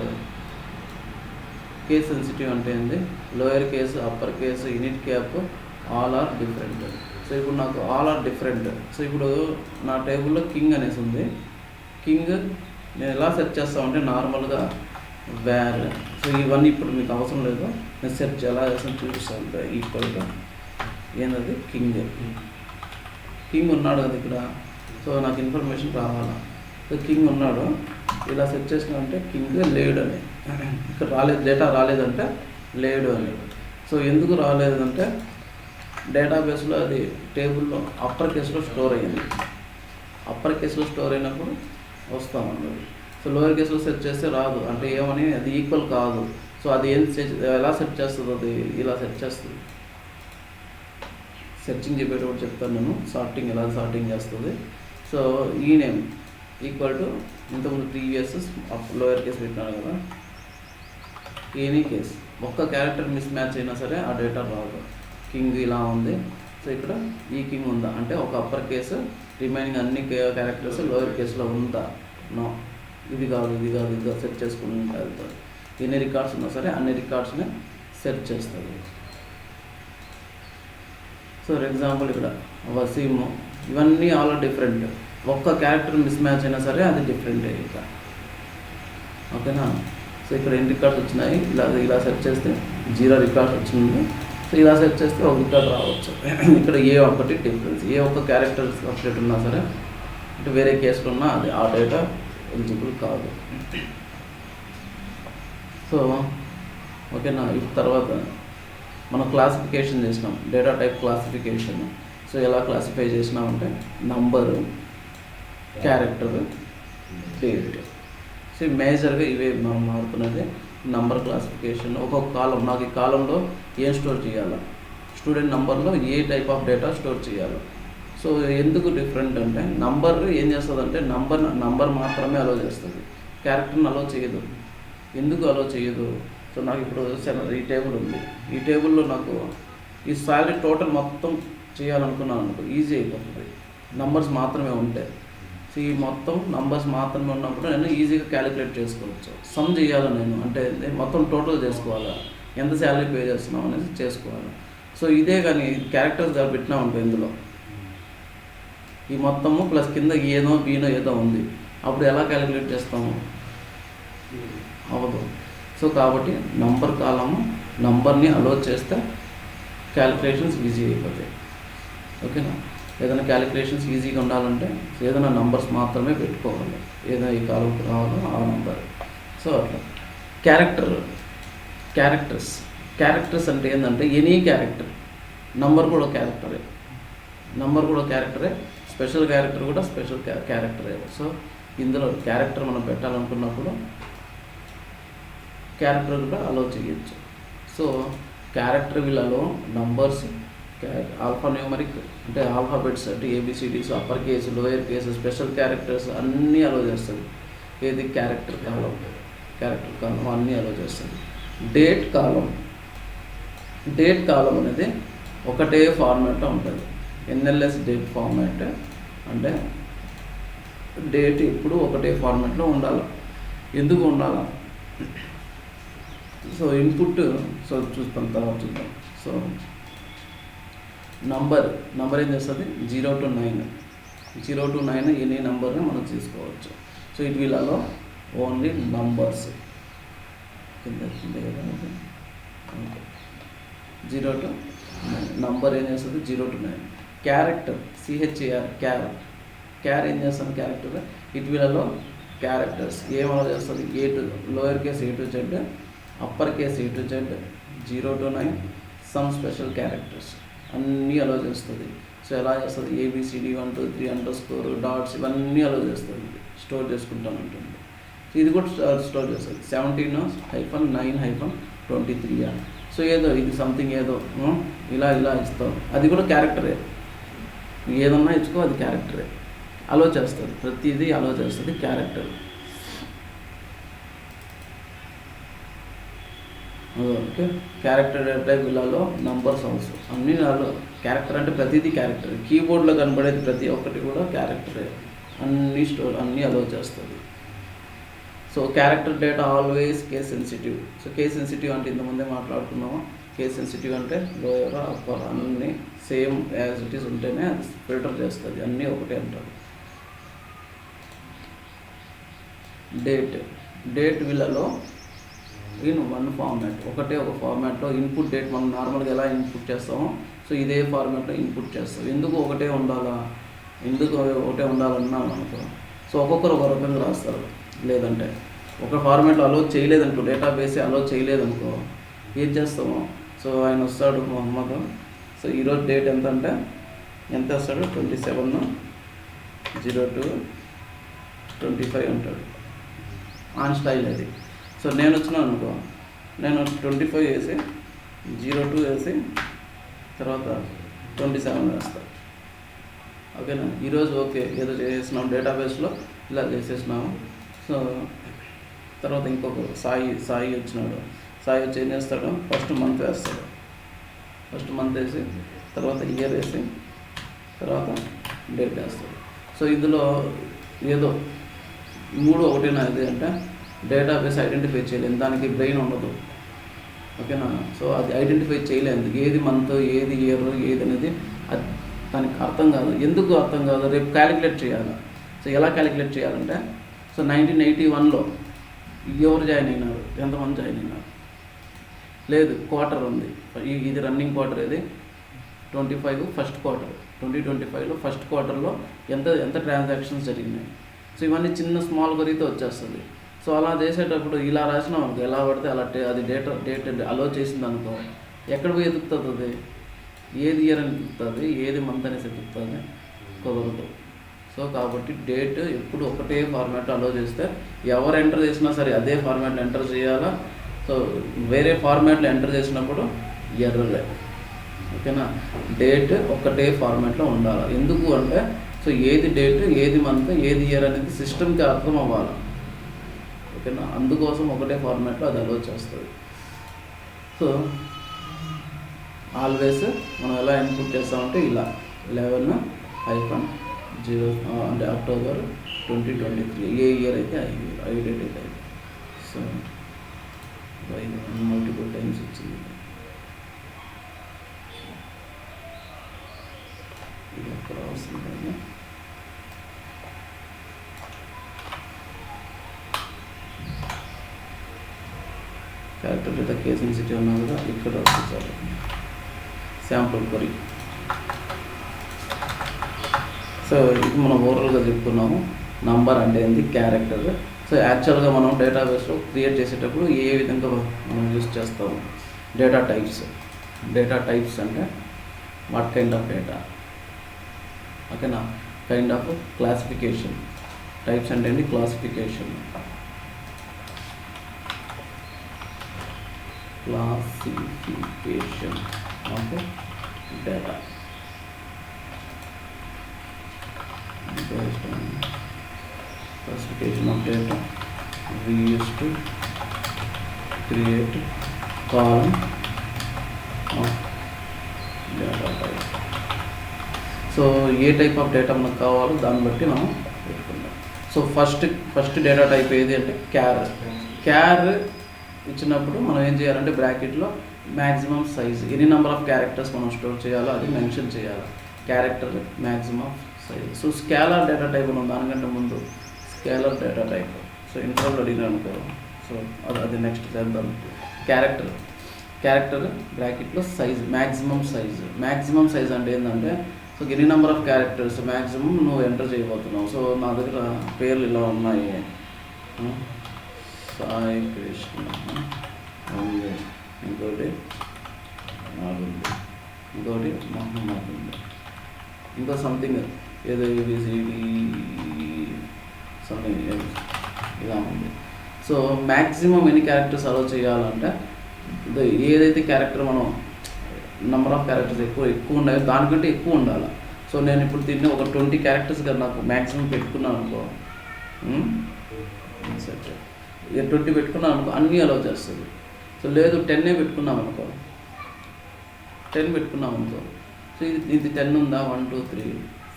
కేస్ సెన్సిటివ్ అంటే ఏంది, lower case, upper case, init cap, all are different. So ఇప్పుడు నాకు ఆల్ ఆర్ డిఫరెంట్. సో ఇప్పుడు నా టేబుల్లో కింగ్ అనేసి ఉంది. కింగ్ నేను ఎలా సెర్చ్ చేస్తామంటే నార్మల్గా వేర్. సో ఇవన్నీ ఇప్పుడు మీకు అవసరం లేదు, నేను సెర్చ్ ఎలా చేస్తాను చూపిస్తాను. ఈక్వల్గా ఏంటది, కింగ్ ఉన్నాడు కదా ఇక్కడ. సో నాకు ఇన్ఫర్మేషన్ రావాలా. సో కింగ్ ఉన్నాడు, ఇలా సెర్చ్ చేసినామంటే కింగ్ లేడు అని, ఇక్కడ డేటా రాలేదంటే లేడు అని. సో ఎందుకు రాలేదంటే డేటాబేస్లో అది టేబుల్లో అప్పర్ కేసులో స్టోర్ అయ్యింది. అప్పర్ కేసులో స్టోర్ అయినప్పుడు వస్తామన్నది. సో లోయర్ కేసులో సెర్చ్ చేస్తే రాదు అంటే ఏమని, అది ఈక్వల్ కాదు. సో అది ఎలా సెర్చ్ చేస్తుంది, అది ఇలా సెర్చ్ చేస్తుంది. సెర్చింగ్ చెప్పేటప్పుడు చెప్తాను నేను, సార్టింగ్ ఎలా సార్టింగ్ చేస్తుంది. సో ఈ నేమ్ ఈక్వల్ టు ఇంతకుముందు ప్రీవియస్ లోయర్ కేసు పెట్టినాను కదా, ఎనీ కేస్ ఒక్క క్యారెక్టర్ మిస్ మ్యాచ్ అయినా సరే ఆ డేటా రాదు. కింగ్ ఇలా ఉంది, సో ఇక్కడ ఈ కింగ్ ఉందా అంటే ఒక అప్పర్ కేసు, రిమైనింగ్ అన్ని క్యారెక్టర్స్ లోయర్ కేసులో ఉందా, నో, ఇది కాదు సెర్చ్ చేసుకుని వెళ్తారు. ఎన్ని రికార్డ్స్ ఉన్నా సరే అన్ని రికార్డ్స్ని సెర్చ్ చేస్తుంది. సో ఫర్ ఎగ్జాంపుల్ ఇక్కడ వసీము, ఇవన్నీ ఆల్ డిఫరెంట్. ఒక్క క్యారెక్టర్ మిస్ మ్యాచ్ అయినా సరే అది డిఫరెంట్ ఇక్కడ. ఓకేనా, సో ఇక్కడ ఎన్ని రికార్డ్స్ వచ్చినాయి, ఇలా సెర్చ్ చేస్తే 0 రికార్డ్స్ వచ్చింది. సో ఇలా సెర్చ్ చేస్తే ఒక రికార్డ్ రావచ్చు. ఇక్కడ ఏ ఒక్కటి డిఫరెన్స్, ఏ ఒక్క క్యారెక్టర్ సపరేట్ ఉన్నా సరే అంటే వేరే కేసులో ఉన్నా అది ఆ డేటా ఎలిజిబుల్ కాదు. సో ఓకేనా, తర్వాత మనం క్లాసిఫికేషన్ చేసినాం, డేటా టైప్ క్లాసిఫికేషన్. సో ఎలా క్లాసిఫై చేసినామంటే నంబరు, క్యారెక్టర్, డేట్. సో మేజర్గా ఇవే మనం మారుతున్నది. నంబర్ క్లాసిఫికేషన్, ఒక్కొక్క కాలం, నాకు ఈ కాలంలో ఏం స్టోర్ చేయాలి, స్టూడెంట్ నంబర్లో ఏ టైప్ ఆఫ్ డేటా స్టోర్ చేయాలి. సో ఎందుకు డిఫరెంట్ అంటే నంబర్ ఏం చేస్తుందంటే నంబర్ మాత్రమే అలో చేస్తుంది, క్యారెక్టర్ని అలో చేయదు. ఎందుకు అలో చేయదు, సో నాకు ఇప్పుడు ఈ టేబుల్ ఉంది, ఈ టేబుల్లో నాకు ఈ శాలరీ టోటల్ మొత్తం చేయాలనుకున్నాను అనుకో, ఈజీ అయిపోతుంది. నంబర్స్ మాత్రమే ఉంటాయి. సో ఈ మొత్తం నంబర్స్ మాత్రమే ఉన్నప్పుడు నేను ఈజీగా క్యాలిక్యులేట్ చేసుకోవచ్చు. సమ్ చేయాలి నేను, అంటే మొత్తం టోటల్ చేసుకోవాలా, ఎంత శాలరీ పే చేస్తున్నాం అనేది చేసుకోవాలి. సో ఇదే కానీ క్యారెక్టర్స్ కానీ పెట్టినా ఉంటాయి ఇందులో, ఈ మొత్తము ప్లస్ కింద ఏనో బీనో ఏదో ఉంది, అప్పుడు ఎలా క్యాలిక్యులేట్ చేస్తాము? అవ్వదు. సో కాబట్టి నంబర్ కాలము నంబర్ని అలో చేస్తే క్యాలిక్యులేషన్స్ ఈజీ అయిపోతాయి. ఓకేనా? ఏదైనా క్యాలిక్యులేషన్స్ ఈజీగా ఉండాలంటే ఏదైనా నంబర్స్ మాత్రమే పెట్టుకోవాలి, ఏదైనా ఈ కాలంకి రావాలో ఆ నంబర్. సో అట్లా క్యారెక్టర్స్ అంటే ఏంటంటే ఎనీ క్యారెక్టర్, నంబర్ కూడా క్యారెక్టరే, స్పెషల్ క్యారెక్టర్ కూడా స్పెషల్ క్యారెక్టరే. సో ఇందులో క్యారెక్టర్ మనం పెట్టాలనుకున్నప్పుడు క్యారెక్టర్ కూడా అలో చేయొచ్చు. సో క్యారెక్టర్ విలలో నంబర్స్, ఆల్ఫా న్యూమరిక్ అంటే ఆల్ఫాబెట్స్ అంటే ABCDs, upper case, lower case, special characters అన్నీ అలో చేస్తుంది. ఏది క్యారెక్టర్ కాలం అన్నీ అలో చేస్తుంది. డేట్ కాలం అనేది ఒకటే ఫార్మాట్లో ఉంటుంది. ఎన్ఎల్ఎస్ డేట్ ఫార్మాట్ అంటే డేట్ ఎప్పుడు ఒకటే ఫార్మాట్లో ఉండాలి. ఎందుకు ఉండాలా? సో ఇన్పుట్ చూద్దాం. సో నంబర్ ఏం చేస్తుంది? 0 to 9 ఎనీ నెంబర్ని మనం తీసుకోవచ్చు. So it will allow only numbers. కింద 0 to 9 నంబర్ ఏం చేస్తుంది? 0 to 9. క్యారెక్టర్ క్యార్ ఏం చేస్తుంది? Character it will allow characters ఏం అలో చేస్తుంది? Lower case A to Z, upper case A to Z, 0 to 9, some special characters అన్నీ allow చేస్తుంది. So ఎలా చేస్తుంది? ABCD 1 2 3 అండర్స్కోర్ డాట్స్ ఇవన్నీ అలో చేస్తుంది, స్టోర్ చేసుకుంటానంటుంది. సో ఇది కూడా స్టోర్ చేస్తుంది. 17-9-23. సో ఏదో ఇది సంథింగ్ ఏదో ఇలా ఇస్తాం, అది కూడా క్యారెక్టరే. ఏదన్నా ఇచ్చుకో అది క్యారెక్టరే, అలో చేస్తుంది, ప్రతిదీ అలో చేస్తుంది క్యారెక్టర్. ఓకే, క్యారెక్టర్ టైప్ విలాలో నంబర్స్ ఆల్సో అన్నీ నాలో క్యారెక్టర్ అంటే ప్రతిదీ క్యారెక్టర్. కీబోర్డ్లో కనబడేది ప్రతి ఒక్కటి కూడా క్యారెక్టరే, అన్నీ అలో చేస్తుంది. So character data always case sensitive. So case sensitive అంటే ఇంతకుముందే మాట్లాడుకున్నాము. కేస్ సెన్సిటివ్ అంటే లోయర్ అప్పర్ అన్నీ సేమ్ యాజ్ ఇట్ ఈస్ ఉంటేనే అది ఫిల్టర్ చేస్తుంది, అన్నీ ఒకటే అంటారు. డేట్ విలలో ఇన్ వన్ ఫార్మాట్, ఒక ఫార్మాట్లో ఇన్పుట్ డేట్ మనం నార్మల్గా ఎలా ఇన్పుట్ చేస్తామో సో ఇదే ఫార్మాట్లో ఇన్పుట్ చేస్తాం. ఎందుకు ఒకటే ఉండాలన్నా అనుకో, సో ఒక్కొక్కరు ఒక రకంగా రాస్తారు. లేదంటే ఒక ఫార్మాట్లో అలో చేయలేదనుకో, డేటాబేసే అలో చేయలేదనుకో ఏం చేస్తామో, సో ఆయన వస్తాడు మొహమ్మద్, సో ఈరోజు డేట్ ఎంత అంటే ఎంత వస్తాడు? 27/02/25 అంటాడు. ఆన్ స్టైల్ అది. సో నేను వచ్చినాను అనుకో, నేను 25 వేసి 02 వేసి తర్వాత 27 వేస్తాను. ఓకేనా? ఈరోజు ఓకే ఏదో చేసేసినాం డేటాబేస్లో, ఇలా చేసేసినాము. సో తర్వాత ఇంకొక సాయి వచ్చినాడు. సాయి వచ్చి ఏం చేస్తాడు? ఫస్ట్ మంత్ వేస్తాడు. ఫస్ట్ మంత్ వేసి తర్వాత ఇయర్ వేసి తర్వాత డేట్ వేస్తాడు. సో ఇందులో ఏదో 3 ఒకటేనా ఇది అంటే డేటాబేస్ ఐడెంటిఫై చేయలేదు, దానికి బ్రెయిన్ ఉండదు. ఓకేనా? సో అది ఐడెంటిఫై చేయలేదు, ఏది మంత్ ఏది ఇయర్ ఏది అనేది అది దానికి అర్థం కాదు. ఎందుకు అర్థం కాదు? రేపు క్యాలిక్యులేట్ చేయాలి. సో ఎలా క్యాలిక్యులేట్ చేయాలంటే, సో 1981లో ఎవరు జాయిన్ అయినారు, ఎంతమంది జాయిన్ అయినారు, లేదు క్వార్టర్ ఉంది, ఇది రన్నింగ్ క్వార్టర్, ఇది 25 ఫస్ట్ క్వార్టర్, 2025లో ఫస్ట్ క్వార్టర్లో ఎంత ట్రాన్సాక్షన్స్ జరిగినాయి. సో ఇవన్నీ చిన్న స్మాల్ కొరిగితే వచ్చేస్తుంది. సో అలా చేసేటప్పుడు ఇలా రాసినాం అనుకో, ఎలా పడితే అలా అది డేట్ అలో చేసింది అనుకో, ఎక్కడ పోయి ఎదుగుతుంది అది? ఏది ఇయర్ అని ఎదుగుతుంది, ఏది మంత్ అనేసి ఎదుగుతుంది? కుదరదు. సో కాబట్టి డేట్ ఎప్పుడు ఒకటే ఫార్మాట్ అలో చేస్తే ఎవరు ఎంటర్ చేసినా సరే అదే ఫార్మాట్లో ఎంటర్ చేయాలా. సో వేరే ఫార్మాట్లో ఎంటర్ చేసినప్పుడు ఎర్రలే. ఓకేనా? డేట్ ఒకటే ఫార్మాట్లో ఉండాలి. ఎందుకు అంటే, సో ఏది డేట్ ఏది మంత్ ఏది ఇయర్ అనేది సిస్టమ్కి అర్థం అవ్వాలి. ఓకేనా? అందుకోసం ఒకటే ఫార్మాట్లో అది అలో చేస్తుంది. సో ఆల్వేస్ మనం ఎలా ఇన్పుట్ చేస్తామంటే ఇలా 11-0 అంటే అక్టోబర్ 2023, ఏ ఇయర్ అయితే ఐ డేట్ అయితే. సో మల్టిపుల్ టైమ్స్ వచ్చింది. ఇది ఎక్కడ వస్తుంది? క్యారెక్టర్ లేదా కేస్ సెన్సిటివ్ ఉన్నా కూడా ఇక్కడ వచ్చేసారు శాంపుల్ కొరి. సో ఇది మనం ఓవరాల్గా చెప్పుకున్నాము నంబర్ అంటే ఏంది, క్యారెక్టర్. సో యాక్చువల్గా మనం డేటాబేస్లో క్రియేట్ చేసేటప్పుడు ఏ విధంగా మనం యూస్ చేస్తాము, డేటా టైప్స్ అంటే వాట్ కైండ్ ఆఫ్ డేటా, ఓకేనా, కైండ్ ఆఫ్ క్లాసిఫికేషన్. టైప్స్ అంటే ఏంటి, classification okay, data based on classification of data we used to create column of data type. So A type of data మనకు కావాలో దాన్ని బట్టి మనం పెట్టుకుందాం. సో ఫస్ట్ డేటా టైప్ ఏది అంటే క్యార్ ఇచ్చినప్పుడు మనం ఏం చేయాలంటే బ్రాకెట్లో మ్యాక్సిమం సైజ్, ఎన్ని నెంబర్ ఆఫ్ క్యారెక్టర్స్ మనం స్టోర్ చేయాలో అది మెన్షన్ చేయాలి. Character maximum size. So scalar data type ఉన్నాం, దానికంటే ముందు స్కేలార్ డేటా టైప్. సో ఇంటర్వ్యూలో అడిగినా అనుకో, సో అది నెక్స్ట్ చేద్దాం. క్యారెక్టర్ బ్రాకెట్లో సైజ్, మ్యాక్సిమం సైజ్ అంటే ఏంటంటే, సో ఎన్ని నెంబర్ ఆఫ్ క్యారెక్టర్స్ మ్యాక్సిమం నువ్వు ఎంటర్ చేయబోతున్నావు. సో నా దగ్గర పేర్లు ఇలా ఉన్నాయి, సాయి కృష్ణ ఉంది, ఇంకోటి మహమ్మద్ ఉంది, ఇంకా సంథింగ్ ఏదో ఏబిసిడి సంథింగ్ ఇలా ఉంది. సో మ్యాక్సిమం ఎన్ని క్యారెక్టర్స్ అలౌ చేయాలంటే ఏదైతే క్యారెక్టర్ మనం నెంబర్ ఆఫ్ క్యారెక్టర్స్ ఎక్కువ ఉన్నాయో దానికంటే ఎక్కువ ఉండాలి. సో నేను ఇప్పుడు దీన్ని ఒక 20 క్యారెక్టర్స్ కదా నాకు మ్యాక్సిమం పెట్టుకున్నాను అనుకో, 20 పెట్టుకున్నాను అనుకో అన్నీ అలౌ చేస్తుంది. సో లేదు 10 పెట్టుకున్నాం అనుకో, 10 పెట్టుకున్నాం అనుకో, సో ఇది 10 ఉందా, 1 2 3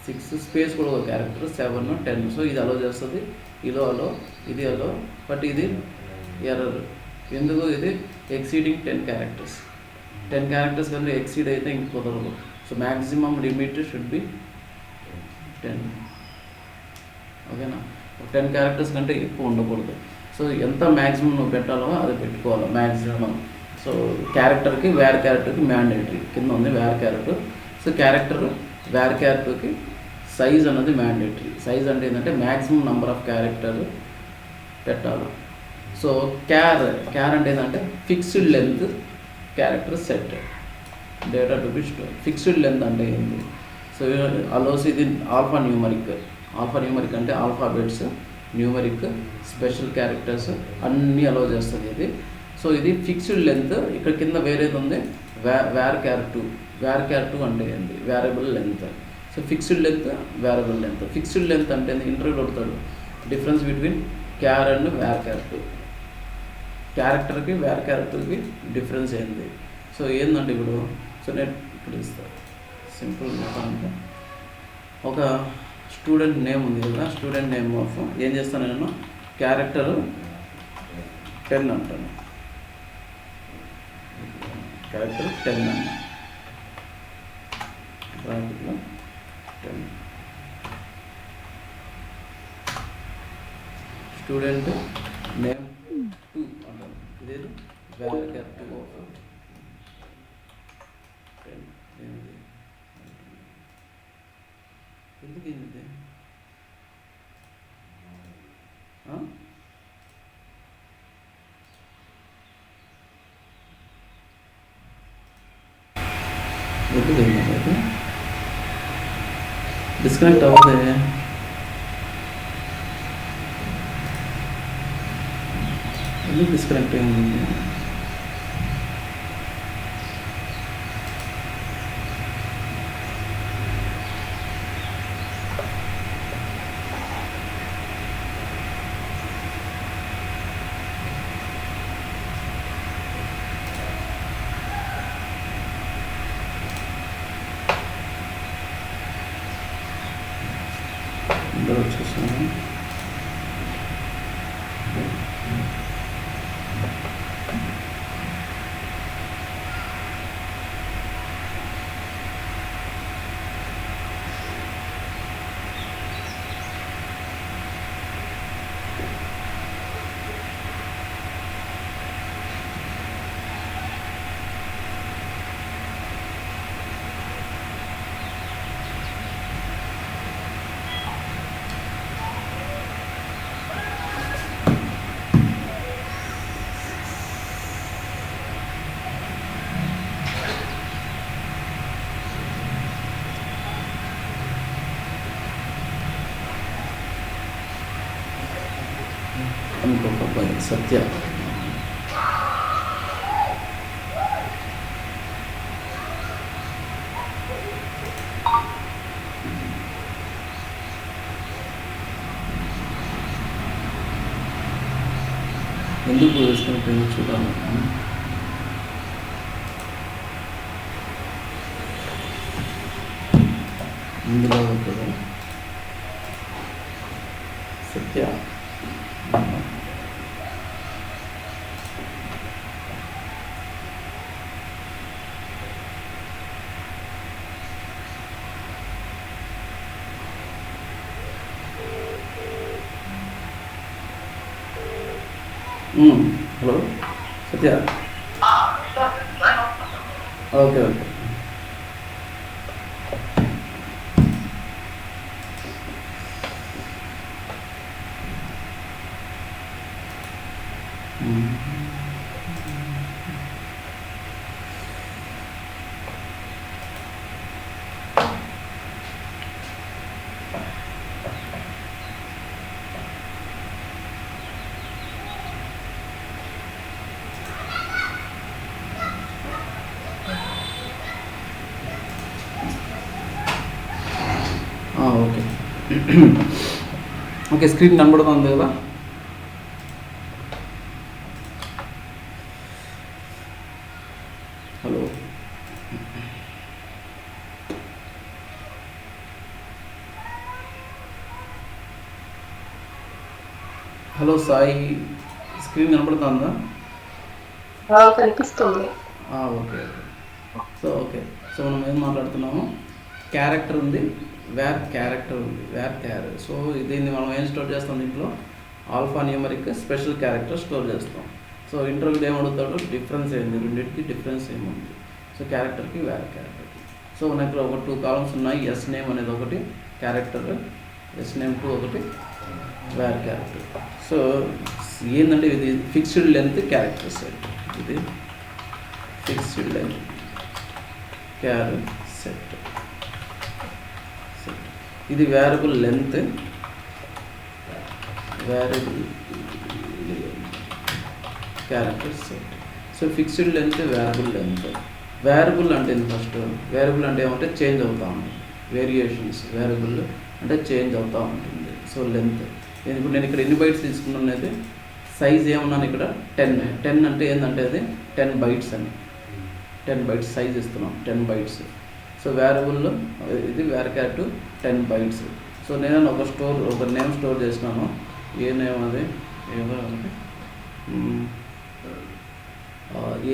6 స్పేస్ కూడా ఒక క్యారెక్టర్ 7 10. సో ఇది అలో చేస్తుంది, ఇది అలో, బట్ ఇది ఎర్రర్. ఎందుకు, ఇది ఎక్సీడింగ్ 10 క్యారెక్టర్స్. 10 క్యారెక్టర్స్ కన్నా ఎక్సీడ్ అయితే ఇంక కుదరదు. So maximum limit should be 10, ఓకేనా. 10 క్యారెక్టర్స్ కంటే ఎక్కువ ఉండకూడదు. సో ఎంత మ్యాక్సిమం నువ్వు పెట్టాలో అది పెట్టుకోవాలి మ్యాక్సిమం. సో క్యారెక్టర్కి మ్యాండేటరీ కింద ఉంది క్యారెక్టర్. సో క్యారెక్టర్కి సైజ్ అన్నది మ్యాండేటరీ. సైజ్ అంటే ఏంటంటే మ్యాక్సిమం నెంబర్ ఆఫ్ క్యారెక్టర్ పెట్టాలి. సో క్యార్ అంటే ఏంటంటే fixed length character set data to be store. Fixed length అంటే ఏంటి, సో అలోస్ ఇది ఆల్ఫా న్యూమరిక్ అంటే ఆల్ఫాబెట్స్, న్యూమరిక్, స్పెషల్ క్యారెక్టర్స్ అన్నీ అలో చేస్తుంది ఇది. సో ఇది ఫిక్స్డ్ లెంత్. ఇక్కడ కింద వేరేది ఉంది వేర్ క్యార్ 2 అంటే ఏంటి, variable length. So fixed length, variable length. Fixed length అంటే ఇంటర్వ్యూలో అడుగుతాడు డిఫరెన్స్ బిట్వీన్ క్యార్ అండ్ వేర్ క్యార్ 2. క్యారెక్టర్కి క్యారెక్టర్కి డిఫరెన్స్ ఏంది. సో ఏంటంటే ఇప్పుడు నేను ఇప్పుడు ఇస్తాను సింపుల్ అంటే ఒక స్టూడెంట్ నేమ్ ఉంది కదా, స్టూడెంట్ నేమ్ ఆఫ్ ఏం చేస్తాను నేను క్యారెక్టర్ 10 అంటాను, క్యారెక్టర్ 10 అన్న బ్రాకెట్లో 10. స్టూడెంట్ నేమ్ 2 అంటాను, ఇదేదో క్యారెక్టర్ 2 ఆఫ్ 10. ఎందుకు ఏంటి డిస్కనెక్ట్ అవ్వదే. ఎందుకు డిస్కనెక్ట్ అయింది? అందరూ వచ్చేసాను. ఇంకొక అబ్బాయి సత్య. ఎందుకు వేసుకుంటే చూడాలి. ఇందులో ఉంటుంది Satya. Hello Satya. Okay okay. Okay okay, screen కనబడుతుంది కదా. హలో హలో సాయి, స్క్రీన్ కనబడుతుందా? కనిపిస్తుంది. Okay okay. సో మనం ఏం మాట్లాడుతున్నాము, క్యారెక్టర్ ఉంది, వేర్ క్యారెక్టర్ ఉంది, వేర్ క్యారెక్టర్. సో దీన్ని మనం ఏం స్టోర్ చేస్తాం, దీంట్లో alpha numeric special character store చేస్తాం. సో ఇంటర్వ్యూలో ఏమడుగుతాడు, డిఫరెన్స్ ఏంది, రెండింటికి డిఫరెన్స్ ఏముంది. సో క్యారెక్టర్కి వేర్ క్యారెక్టర్కి. సో మనకి ఒక 2 కాలమ్స్ ఉన్నాయి. ఎస్ నేమ్ అనేది ఒకటి క్యారెక్టర్, ఎస్ నేమ్ 2 ఒకటి వేర్ క్యారెక్టర్. సో ఏంటంటే ఇది ఫిక్స్డ్ లెంత్ క్యారెక్టర్ సెట్, ఇది ఫిక్స్డ్ లెంత్ క్యారెక్టర్ సెట్. ఇది variable length, variable character set. So fixed length, variable length. Variable అంటే ఫస్ట్ వేరియబుల్ అంటే ఏమంటే చేంజ్ అవుతూ ఉంటుంది, వేరియేషన్స్. వేరియబుల్ అంటే చేంజ్ అవుతూ ఉంటుంది. సో లెంత్, ఇప్పుడు నేను ఇక్కడ ఎన్ని బైట్స్ తీసుకున్నాను అయితే సైజ్ ఏమన్నాను ఇక్కడ 10 అంటే ఏంటంటే అది 10 బైట్స్ అని, 10 బైట్స్ సైజ్ ఇస్తున్నాం, 10 బైట్స్. సో వేరియబుల్ ఇది వేర్క్యాట్ 10 బైట్స్. సో నేను ఒక నేమ్ స్టోర్ చేసినాను. ఏ నేమ్ అది, ఏదో అంటే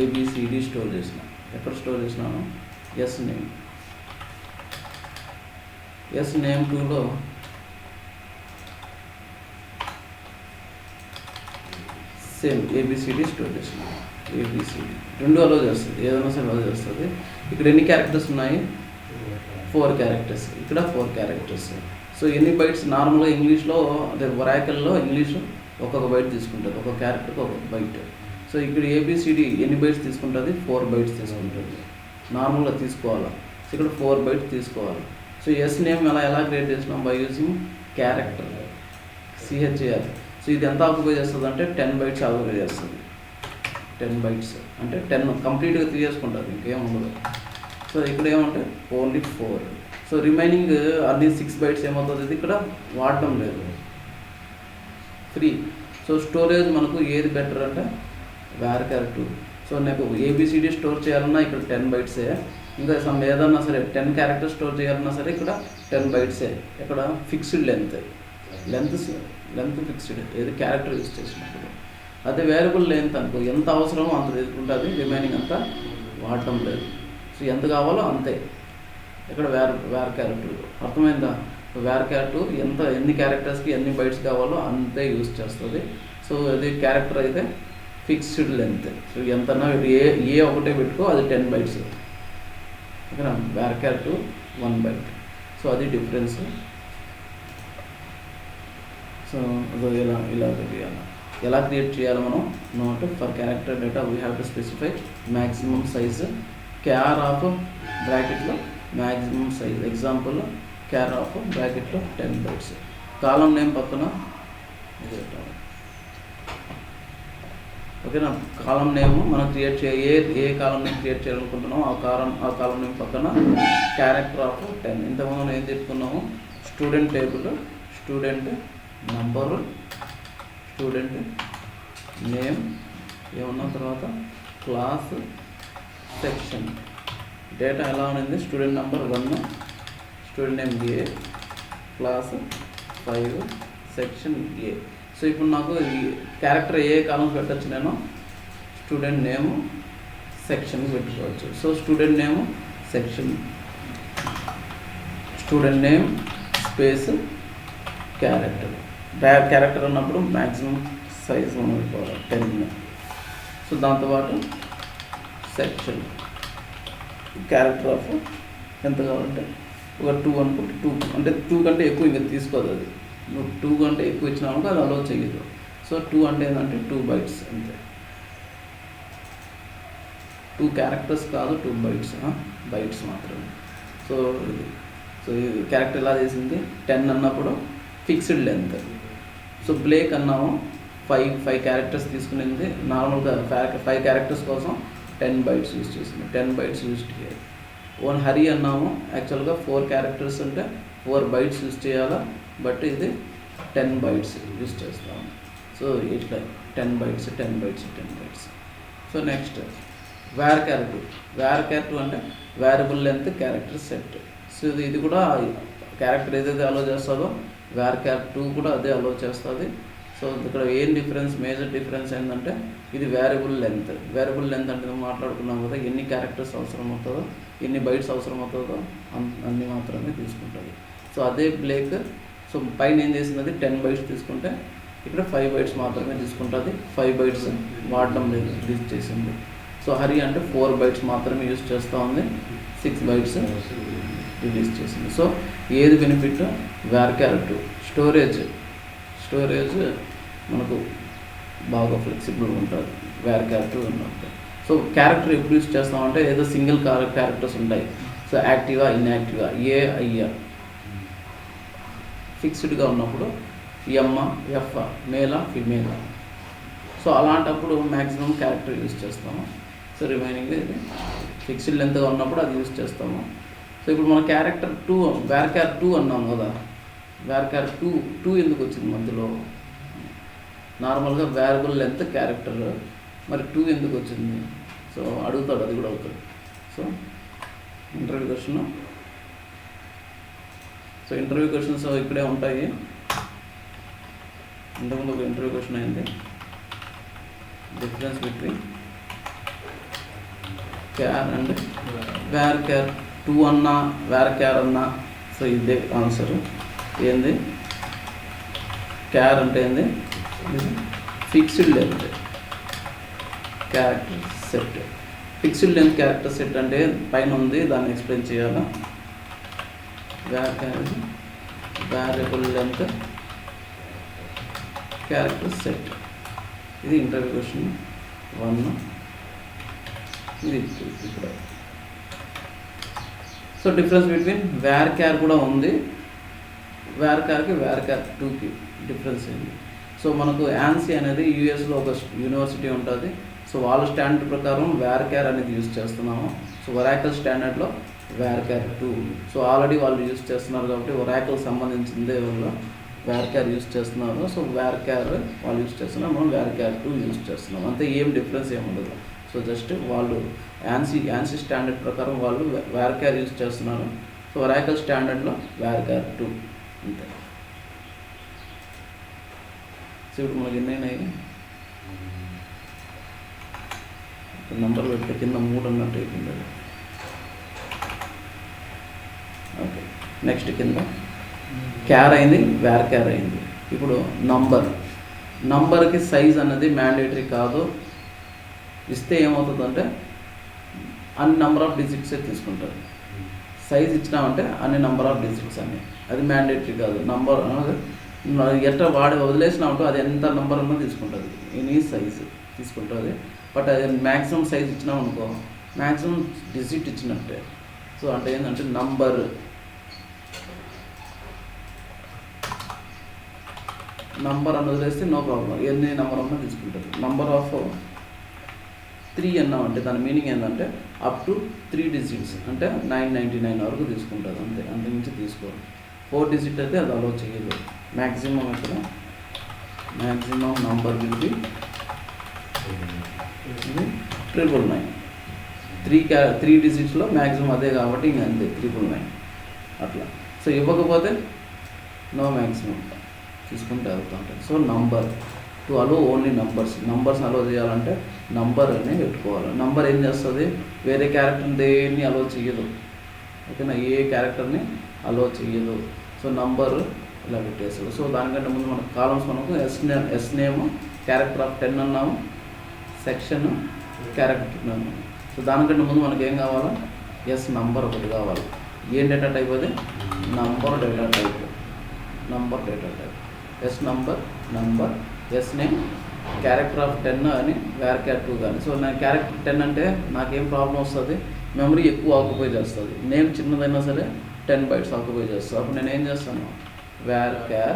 ABCD స్టోర్ చేసిన. ఎక్కడ స్టోర్ చేసినాను, ఎస్ నేమ్. ఎస్ నేమ్ 2లో సేమ్ ABCD స్టోర్ చేసినాను. ABCD 2 అలో చేస్తుంది, ఏదైనా సరే అలో చేస్తుంది. ఇక్కడ ఎన్ని క్యారెక్టర్స్ ఉన్నాయి, 4 క్యారెక్టర్స్. ఇక్కడ 4 క్యారెక్టర్స్. సో ఎన్ని బైట్స్, నార్మల్గా ఇంగ్లీష్లో అదే ఒరాకిల్లో ఇంగ్లీష్ ఒక్కొక్క బైట్ తీసుకుంటుంది, ఒక్కొక్క క్యారెక్టర్కి ఒక్కొక్క బైట్. సో ఇక్కడ ABCD ఎన్ని బైట్స్ తీసుకుంటుంది, 4 బైట్స్ తీసుకుంటుంది. నార్మల్గా తీసుకోవాలి. సో ఇక్కడ 4 బైట్స్ తీసుకోవాలి. సో ఎస్ నేమ్ ఎలా క్రియేట్ చేసినాం, by using character CHAR. So ఇది ఎంత ఆక్యుపై చేస్తుంది అంటే 10 బైట్స్ ఆక్యుపై చేస్తుంది. 10 బైట్స్ అంటే 10 కంప్లీట్గా తీసేసుకుంటుంది, ఇంకేం ఉండదు. సో ఇక్కడ ఏమంటే ఓన్లీ 4. సో రిమైనింగ్ అన్ని 6 బైట్స్ ఏమవుతుంది, ఇది ఇక్కడ వాడటం లేదు, ఫ్రీ. సో స్టోరేజ్ మనకు ఏది బెటర్ అంటే వేర్క్యార్ 2. సో నాకు ABCD స్టోర్ చేయాలన్నా ఇక్కడ 10 బైట్సే. ఇంకా ఏదన్నా సరే 10 క్యారెక్టర్స్ స్టోర్ చేయాలన్నా సరే ఇక్కడ 10 బైట్సే. ఇక్కడ ఫిక్స్డ్ లెంత్ ఫిక్స్డ్, ఏది క్యారెక్టర్ యూజ్ చేసినప్పుడు. అదే వేరియబుల్ లెంత్ అనుకో, ఎంత అవసరమో అంత తీసుకుంటుంది, రిమైనింగ్ అంతా వాడటం లేదు. సో ఎంత కావాలో అంతే. ఇక్కడ వేర్క్యార్ 2 అర్థమైందా. వేర్క్యార్ 2 ఎన్ని క్యారెక్టర్స్కి ఎన్ని బైట్స్ కావాలో అంతే యూజ్ చేస్తుంది. సో అది క్యారెక్టర్ అయితే ఫిక్స్డ్ లెంత్. సో ఎంతన్నా ఏ ఒకటే పెట్టుకో, అది 10 బైట్స్. ఓకేనా, వేర్క్యార్ 2 1 బైట్. సో అది డిఫరెన్స్. సో ఎలా క్రియేట్ చేయాలి మనం, note for character data we have to specify maximum size, char of బ్రాకెట్లో maximum size. Example char of బ్రాకెట్లో 10 బైట్స్. కాలం నేమ్ పక్కన ఇది పెట్టాలి, ఓకేనా. కాలం నేమ్ మనం క్రియేట్ ఏ కాలం నేమ్ క్రియేట్ చేయాలనుకుంటున్నామో ఆ కాలం నేమ్ పక్కన క్యారెక్టర్ ఆఫ్ 10. ఇంతకుముందు మనం ఏం చెప్పుకున్నాము, student table, student number, student name ఏమన్నా, తర్వాత క్లాస్, సెక్షన్. డేటా ఎలా ఉంది, స్టూడెంట్ నెంబర్ 1, స్టూడెంట్ నేమ్ ఏ, క్లాస్ 5, సెక్షన్ ఏ. సో ఇప్పుడు నాకు ఈ క్యారెక్టర్ ఏ కాలమ్స్ పెట్టచ్చు, నేను స్టూడెంట్ నేము సెక్షన్ పెట్టుకోవచ్చు. సో స్టూడెంట్ నేము section, student name space character. Character అన్నప్పుడు మ్యాక్సిమం సైజ్ మనం పెట్టుకోవాలి 10. సో దాంతోపాటు సెక్షన్, క్యారెక్టర్ ఆఫ్ ఎంత కావాలంటే ఒక 2 అనుకుంటే 2, అంటే 2 కంటే ఎక్కువ ఇంకా తీసుకోదు అది. నువ్వు 2 కంటే ఎక్కువ ఇచ్చినావు అది అలో చేయదు. సో 2 అంటే ఏంటంటే 2 bytes అంతే. 2 క్యారెక్టర్స్ కాదు, 2 bytes మాత్రమే. సో ఇది క్యారెక్టర్ ఎలా చేసింది, 10 అన్నప్పుడు ఫిక్స్డ్ లెంత్. సో బ్లేక్ అన్నాము 5 క్యారెక్టర్స్ తీసుకునేది. నార్మల్గా 5 క్యారెక్టర్స్ కోసం 10 bytes యూజ్ చేసింది, 10 bytes యూజ్ చేయాలి. ఓన్ హరి అన్నాము యాక్చువల్గా 4 క్యారెక్టర్స్ ఉంటే 4 bytes యూజ్ చేయాలా, బట్ ఇది 10 bytes యూజ్ చేస్తాము. సో ఇట్లా 10 bytes. సో నెక్స్ట్ varchar 2 అంటే variable length character set. So ఇది కూడా క్యారెక్టర్ ఏదైతే అలో చేస్తుందో varchar 2 కూడా అదే అలో చేస్తుంది. సో ఇక్కడ ఏం డిఫరెన్స్, మేజర్ డిఫరెన్స్ ఏంటంటే ఇది వేరియబుల్ లెంత్. వేరియబుల్ లెంత్ అంటే మాట్లాడుకున్నాం కదా, ఎన్ని క్యారెక్టర్స్ అవసరం అవుతుందో, ఎన్ని బైట్స్ అవసరం అవుతుందో అన్ని మాత్రమే తీసుకుంటుంది. సో అదే బ్లేక్ సో పైన ఏం చేసింది, 10 bytes తీసుకుంటే ఇక్కడ 5 bytes మాత్రమే తీసుకుంటుంది. 5 bytes వాడడం లేదు, రిలీజ్ చేసింది. సో హరి అంటే 4 bytes మాత్రమే యూజ్ చేస్తూ ఉంది, 6 bytes రిలీజ్ చేసింది. సో ఏది బెనిఫిట్, varchar 2. స్టోరేజ్ మనకు బాగా ఫ్లెక్సిబుల్ ఉంటుంది varchar 2 ఉన్నప్పుడు. సో క్యారెక్టర్ ఎప్పుడు యూజ్ చేస్తామంటే ఏదో సింగిల్ క్యారెక్టర్స్ ఉంటాయి. సో యాక్టివా, ఇన్యాక్టివా, ఏ, ఐ ఫిక్స్డ్గా ఉన్నప్పుడు ఎమ్, ఎఫ్, మేలా, ఫిమేలా. సో అలాంటప్పుడు మ్యాక్సిమం క్యారెక్టర్ యూజ్ చేస్తాము. సో రిమైనింగ్ ఇది ఫిక్స్డ్ లెంత్గా ఉన్నప్పుడు అది యూజ్ చేస్తాము. సో ఇప్పుడు మన క్యారెక్టర్ 2 varchar 2 అన్నాం కదా, varchar 2 ఎందుకు వచ్చింది మధ్యలో, నార్మల్గా వేరియబుల్ లెంత్ క్యారెక్టర్, మరి 2 ఎందుకు వచ్చింది, సో అడుగుతాడు, అది కూడా అవుతాడు. So interview question. So interview questions ఇక్కడే ఉంటాయి. ఇంతకుముందు ఒక ఇంటర్వ్యూ క్వశ్చన్ అయింది, డిఫరెన్స్ బిట్వీన్ క్యార్ అండ్ varchar 2 అన్నా varchar అన్నా. సో ఇదే ఆన్సర్. ఏంది, క్యార్ అంటే ఏంది, fixed length character set. Fixed length character set అంటే పైన ఉంది, దాన్ని ఎక్స్ప్లెయిన్ చేయాలా. varchar variable length character set. ఇది ఇంటర్వ్యూ క్వశ్చన్ 1. ఇది ఇక్కడ. సో డిఫరెన్స్ బిట్వీన్ varchar కూడా ఉంది, varchar 2కి డిఫరెన్స్ ఏంటి. సో మనకు ANSI అనేది యూఎస్లో ఒక యూనివర్సిటీ ఉంటుంది. సో వాళ్ళ స్టాండర్డ్ ప్రకారం varchar అనేది యూజ్ చేస్తున్నాము. So Oracle స్టాండర్డ్లో varchar 2. So already వాళ్ళు యూజ్ చేస్తున్నారు కాబట్టి Oracle సంబంధించిందే వాళ్ళు varchar యూజ్ చేస్తున్నారు. సో varchar వాళ్ళు యూజ్ చేస్తున్నారు, మనం varchar 2 యూజ్ చేస్తున్నాం. అంతే, ఏం డిఫరెన్స్ ఏముండదు. సో జస్ట్ వాళ్ళు ANSI స్టాండర్డ్ ప్రకారం వాళ్ళు varchar యూజ్ చేస్తున్నారు. సో Oracle స్టాండర్డ్లో varchar 2 అంతే. సో ఇప్పుడు మనకి ఎన్ని అయినాయి, నెంబర్ పెడితే కింద 3 అన్నట్టు అయిపోయింది. ఓకే, నెక్స్ట్ కింద క్యార్ అయింది, varchar అయింది. ఇప్పుడు నంబర్కి సైజ్ అన్నది మ్యాండేటరీ కాదు. ఇస్తే ఏమవుతుందంటే అన్ని నెంబర్ ఆఫ్ డిజిట్సే తీసుకుంటారు. సైజ్ ఇచ్చినామంటే అన్ని నెంబర్ ఆఫ్ డిజిట్స్ అని, అది మ్యాండేటరీ కాదు. నంబర్ ఎట్లా వదిలేసినామంటో అది ఎంత నెంబర్ ఉన్నా తీసుకుంటుంది, ఎనీ సైజ్ తీసుకుంటుంది. బట్ అది మ్యాక్సిమం సైజ్ ఇచ్చినాం అనుకో, మ్యాక్సిమం డిజిట్ ఇచ్చినట్టే. సో అంటే ఏంటంటే నంబర్ అని వదిలేస్తే నో ప్రాబ్లం, ఎన్ని నెంబర్ ఉన్నా తీసుకుంటుంది. నంబర్ ఆఫ్ 3 అన్నామంటే దాని మీనింగ్ ఏంటంటే అప్ టు 3 డిజిట్స్ అంటే 999 వరకు తీసుకుంటుంది, అంతే, అంతకుమించి తీసుకోరు. 4 డిజిట్ అయితే అది అలో చేయదు. మ్యాక్సిమం ఇక్కడ మ్యాక్సిమం నంబర్ విల్ బి 999. 3 డిజిట్స్లో మ్యాక్సిమం అదే కాబట్టి ఇంక అంతే 999 అట్లా. సో ఇవ్వకపోతే నో మ్యాక్సిమం తీసుకుంటే అవుతుంటుంది. So number to allow only numbers allow చేయాలంటే నంబర్ అని పెట్టుకోవాలి. నంబర్ ఏం చేస్తుంది, వేరే క్యారెక్టర్ని దేన్ని అలో చేయదు, ఓకేనా, ఏ క్యారెక్టర్ని అలో చేయదు. సో నంబర్ ఇలా పెట్టేస్తాడు. సో దానికంటే ముందు మనకు కాలమ్స్ మనకు ఎస్ నేమ్ క్యారెక్టర్ ఆఫ్ 10 అన్నాము, సెక్షన్ క్యారెక్టర్ అన్నాము. సో దానికంటే ముందు మనకి ఏం కావాలా, ఎస్ నంబర్ ఒకటి కావాలి. ఏం డేటా టైప్ అది, number data type, number data type. S number yes name character of 10 అని varchar 2 కానీ. సో నా క్యారెక్టర్ 10 అంటే నాకేం ప్రాబ్లం వస్తుంది, మెమరీ ఎక్కువ ఆక్యుపై చేస్తుంది. నేమ్ చిన్నదైనా సరే 10 bytes ఆక్యుపై చేస్తుంది. అప్పుడు నేను ఏం చేస్తాను, varchar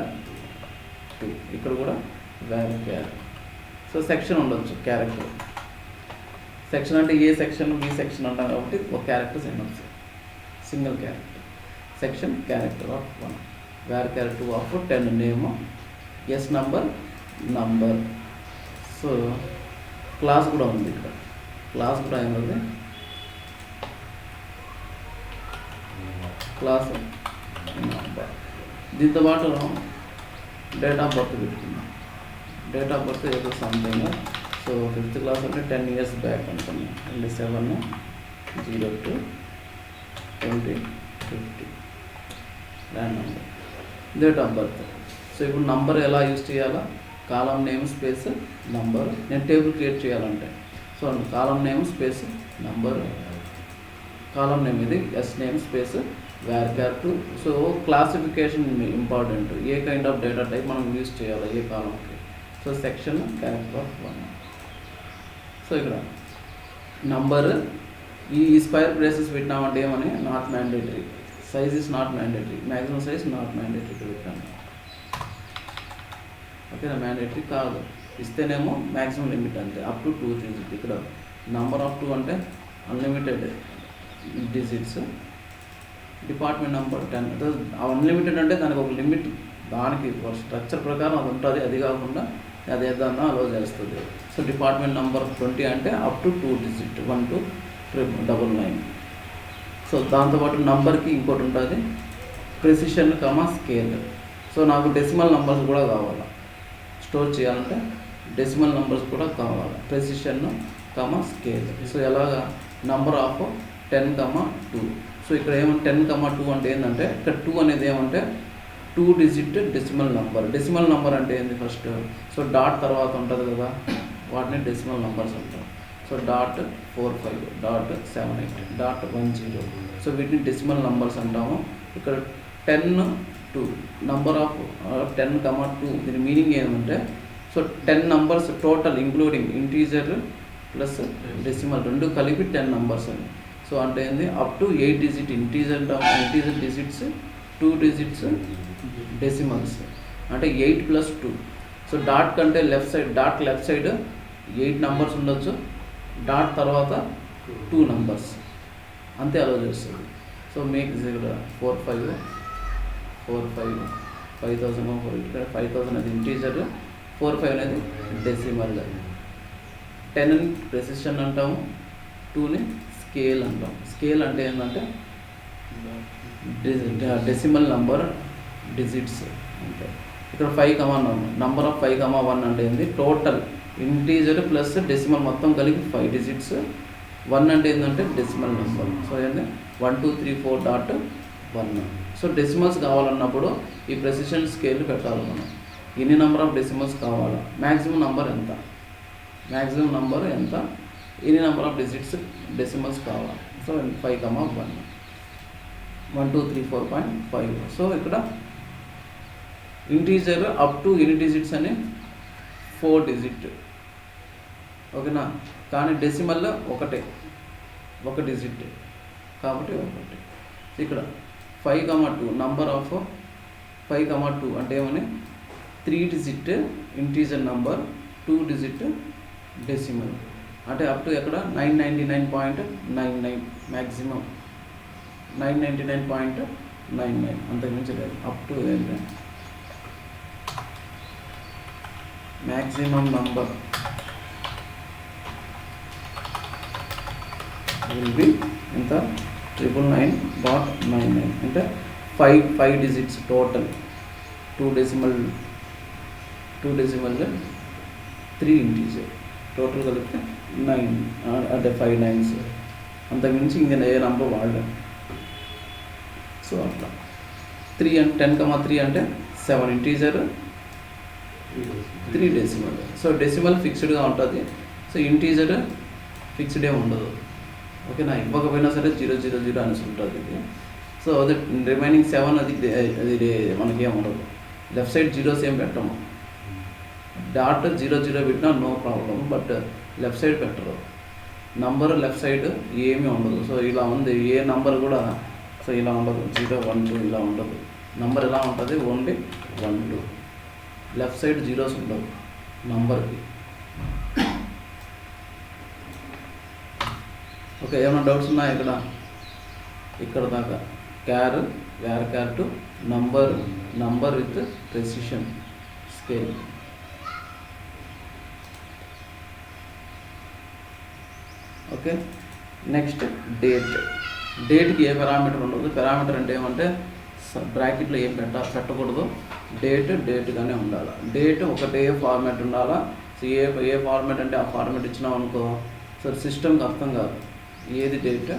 2, ఇక్కడ కూడా varchar. సో సెక్షన్ ఉండొచ్చు, క్యారెక్టర్ సెక్షన్ అంటే ఏ సెక్షన్ బి సెక్షన్ అంటాం కాబట్టి ఒక character single character. Section character of 1, varchar 2 of 10 name, s number. So class కూడా ఉంది ఇక్కడ, క్లాస్ కూడా ఏమవుతుంది, క్లాస్ నంబర్. దీంతో పాటు డేట్ ఆఫ్ బర్త్ పెట్టుకున్నాం. డేట్ ఆఫ్ బర్త్ ఏదో సంథింగ్. సో 5th క్లాస్ అంటే 10 years బ్యాక్ అనుకున్నాం. 7/02/2050 random date of birth. So ఇప్పుడు నంబర్ ఎలా యూజ్ చేయాలా, కాలం నేమ్ స్పేస్ నంబర్. నేను టేబుల్ క్రియేట్ చేయాలంటే so column name space number, column name ఇది S name space varchar 2. So classification important, ఏ kind of data type మనం use చేయాలి ఏ కాలంకి. So section character of 1. So ఇక్కడ నంబర్ ఈ స్క్వేర్ బ్రేసెస్ పెట్టినామంటే ఏమని, not mandatory, size is not mandatory, maximum size not mandatory పెట్టాను, ఓకేనా, మ్యాండేటరీ కాదు. ఇస్తేనేమో మ్యాక్సిమం లిమిట్ అంతే, అప్ టు 2 digits. ఇక్కడ నంబర్ ఆఫ్ 2 అంటే unlimited digits. Department number 10 unlimited అంటే దానికి ఒక లిమిట్, దానికి స్ట్రక్చర్ ప్రకారం అది ఉంటుంది. అది కాకుండా అది ఏదన్నా అలో చేస్తుంది. సో డిపార్ట్మెంట్ నెంబర్ 20 అంటే అప్ టు 2 digits 1299. సో దాంతోపాటు నంబర్కి ఇంకోటి ఉంటుంది, ప్రెసిషన్ స్కేల్. సో నాకు డెసిమల్ నంబర్స్ కూడా కావాలి, స్టోర్ చేయాలంటే డెసిమల్ నంబర్స్ కూడా కావాలి, ప్రెసిషన్ స్కేల్. సో ఎలాగా, నంబర్ ఆఫ్ 10,2. సో ఇక్కడ ఏమంటే 10,2 అంటే ఏంటంటే ఇక్కడ 2 అనేది ఏమంటే 2 digit decimal number. Decimal number అంటే ఏంది ఫస్ట్, సో డాట్ తర్వాత ఉంటుంది కదా, వాటిని డెసిమల్ నంబర్స్ అంటారు. సో .48.78.10. సో వీటిని డెసిమల్ నంబర్స్ అంటాము. ఇక్కడ 10,2 నంబర్ ఆఫ్ 10,2 దీని మీనింగ్ ఏమంటే, so 10 numbers total including integer plus decimal రెండు కలిపి 10 numbers అని. సో అంటే ఏంది, up to 8 digit integer digits, 2 digits decimals, అంటే 8 + 2. సో డాట్ కంటే లెఫ్ట్ సైడ్ 8 numbers ఉండొచ్చు, డాట్ తర్వాత 2 numbers అంతే అలో చేస్తుంది. సో మేక్ ఇక్కడ 5,000 ఇక్కడ 5,000 అది ఇంటీజర్, 45 అనేది డెసిమల్. 10 ప్రెసిషన్ అంటాము, 2 స్కేల్ అంటాం. స్కేల్ అంటే ఏంటంటే డెసిమల్ నంబర్ డిజిట్స్ అంటే. ఇక్కడ 5,1 నంబర్ ఆఫ్ 5,1 అంటే ఏంది, టోటల్ ఇంటీజర్ ప్లస్ డెసిమల్ మొత్తం కలిపి 5 digits. 1 అంటే ఏంటంటే డెసిమల్ నెంబర్. సో ఏంటంటే 1234.1. సో డెసిమల్స్ కావాలన్నప్పుడు ఈ ప్రెసిషన్ స్కేల్ పెట్టాలి మనం. ఎన్ని నెంబర్ ఆఫ్ డెసిమల్స్ కావాలా, మ్యాక్సిమం నెంబర్ ఎంత, ఎన్ని నెంబర్ ఆఫ్ డిజిట్స్ డెసిమల్స్ కావాలి. సో 5,1 1234.5. సో ఇక్కడ ఇంటీజర్ అప్ టు ఎన్ని డిజిట్స్ అని 4 digit, ఓకేనా. కానీ డెసిమల్లో ఒక డిజిట్ కాబట్టి 1. ఇక్కడ 5,2 నంబర్ ఆఫ్ 5,2 అంటే ఏమని, 3 digit integer number, 2 digit decimal. అంటే అప్ టు ఎక్కడ 999.99 మ్యాక్సిమం 999.99 అంతకుమించి లేదు. అప్ టు ఏంటంటే మ్యాక్సిమం నంబర్ విల్ బి ఎంత 999.99 అంటే 5 digits total, 2 decimal 3 integer total కలిపితే 9 అంటే 5 9s. అంతకుమించి ఇంకా ఏ నంబర్ వాడలేం. సో అట్లా 3 అంటే 10,3 అంటే 7 ఇంటీజర్ 3 డెసిమల్. సో డెసిమల్ ఫిక్స్డ్గా ఉంటుంది. సో ఇంటీజర్ ఫిక్స్డ్ ఏమి ఉండదు. ఓకేనా, ఇవ్వకపోయినా సరే 000 అనేసి ఉంటుంది ఇది. సో అది రిమైనింగ్ 7 అది మనకేం ఉండదు. లెఫ్ట్ సైడ్ జీరోస్ ఏం పెట్టము. డాట్ 00 పెట్టినా no problem, but left side పెట్టరు. నంబర్ లెఫ్ట్ సైడ్ ఏమీ ఉండదు. సో ఇలా ఉంది, ఏ నంబర్ కూడా సో ఇలా ఉండదు. 0 1 2 ఇలా ఉండదు. నంబర్ ఎలా ఉంటుంది, ఓన్లీ 1 2. లెఫ్ట్ సైడ్ జీరోస్ ఉండవు నంబర్కి. ఓకే, ఏమైనా డౌట్స్ ఉన్నాయా ఇక్కడ దాకా? Where to number with precision scale. Okay, next డేట్కి ఏ పారామీటర్ ఉండదు. పారామీటర్ అంటే ఏమంటే బ్రాకెట్లో ఏం పెట్టకూడదు. డేట్గానే ఉండాలి. డేట్ ఒకటే ఫార్మాట్ ఉండాలా. సో ఏ ఫార్మాట్ అంటే ఆ ఫార్మాట్ ఇచ్చినాం అనుకో, సో సిస్టమ్కి అర్థం కాదు ఏది డేట్,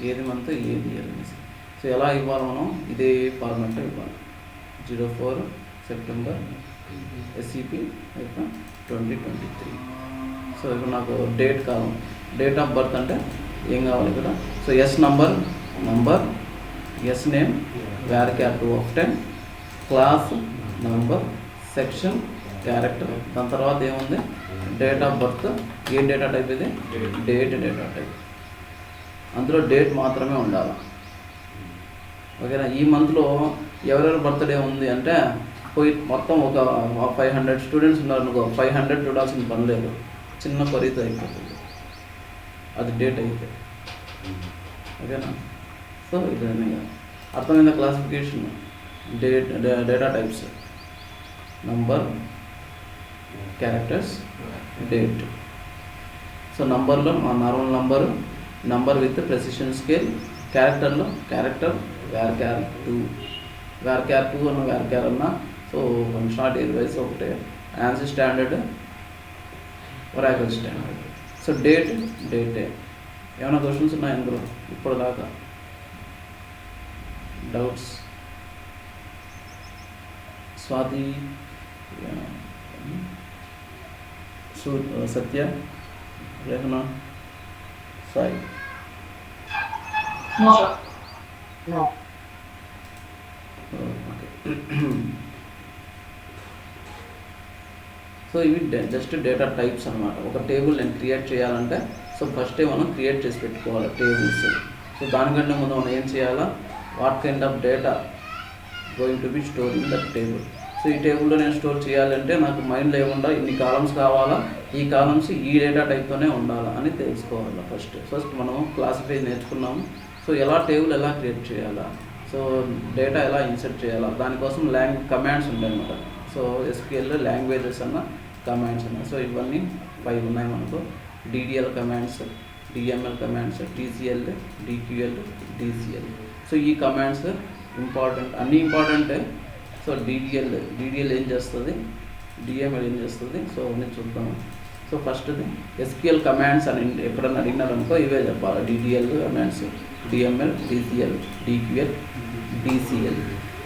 ఏది మంత్, ఏది ఇయర్ అనేసి. సో ఎలా ఇవ్వాలి మనం, ఇదే ఫార్మాట్లో ఇవ్వాలి. 04 సెప్టెంబర్ SCP 2023. సో ఇక్కడ నాకు డేట్ కావాలి. డేట్ ఆఫ్ బర్త్ అంటే ఏం కావాలి ఇక్కడ? So S number, yes name, var 2 of 10, class number, section, character. దాని తర్వాత ఏముంది, డేట్ ఆఫ్ బర్త్. ఏ డేటా టైప్ ఇది? Data type. అందులో డేట్ మాత్రమే ఉండాలి. ఓకేనా, ఈ మంత్లో ఎవరెవరి బర్త్డే ఉంది అంటే పోయి మొత్తం ఒక 500 స్టూడెంట్స్ ఉన్నారు అనుకో, 500 చూడాల్సిన పని లేదు. చిన్న కొరీతో అయిపోతుంది అది డేట్ అయితే. ఓకేనా, సో ఇది అర్థమైందా classification? Data types, number, characters, date. So నంబర్లో normal number with precision scale. క్యారెక్టర్లో క్యారెక్టర్ var 2 అన్న var అన్నా. సో షార్ట్ ఇయర్ వైజ్ ఒకటే. ANSI standard, Oracle standard. So డేటే. ఏమైనా క్వశ్చన్స్ ఉన్నాయి అందులో ఇప్పటిదాకా? Doubts? Swathi, Satya, Rehana, Sai? No. So ఇవి జస్ట్ డేటా టైప్స్ అనమాట. ఒక టేబుల్ నేను క్రియేట్ చేయాలంటే సో ఫస్టే మనం క్రియేట్ చేసి పెట్టుకోవాలి టేబుల్స్. సో దానికంటే ముందు మనం ఏం చేయాలా, what kind of data going to be store in that table. So ఈ టేబుల్లో నేను స్టోర్ చేయాలంటే నాకు మైండ్ లేకుండా ఇన్ని కాలమ్స్ కావాలా, ఈ కాలమ్స్ ఈ డేటా టైప్తోనే ఉండాలా అని తెలుసుకోవాలి. ఫస్ట్ మనం క్లాసిఫై నేర్చుకున్నాము. సో ఎలా టేబుల్ ఎలా క్రియేట్ చేయాలా, సో డేటా ఎలా ఇన్సర్ట్ చేయాలా, దానికోసం కమాండ్స్ ఉంటాయి అన్నమాట. సో SQL లాంగ్వేజెస్ అన్న కమాండ్స్ అన్న. సో ఇవన్నీ 5 ఉన్నాయి మనకు. DDL commands, DML commands, TCL, DQL, DCL. So ఈ కమాండ్స్ ఇంపార్టెంట్, అన్నీ ఇంపార్టెంటే. సో DDL ఏం చేస్తుంది, DML ఏం చేస్తుంది, సో అన్నీ చూద్దాము. సో ఫస్ట్ది SQL కమాండ్స్ అని ఎప్పుడన్నా అడిగినారనుకో ఇవే చెప్పాలి. DDL commands, DML, DCL, DQL, DCL.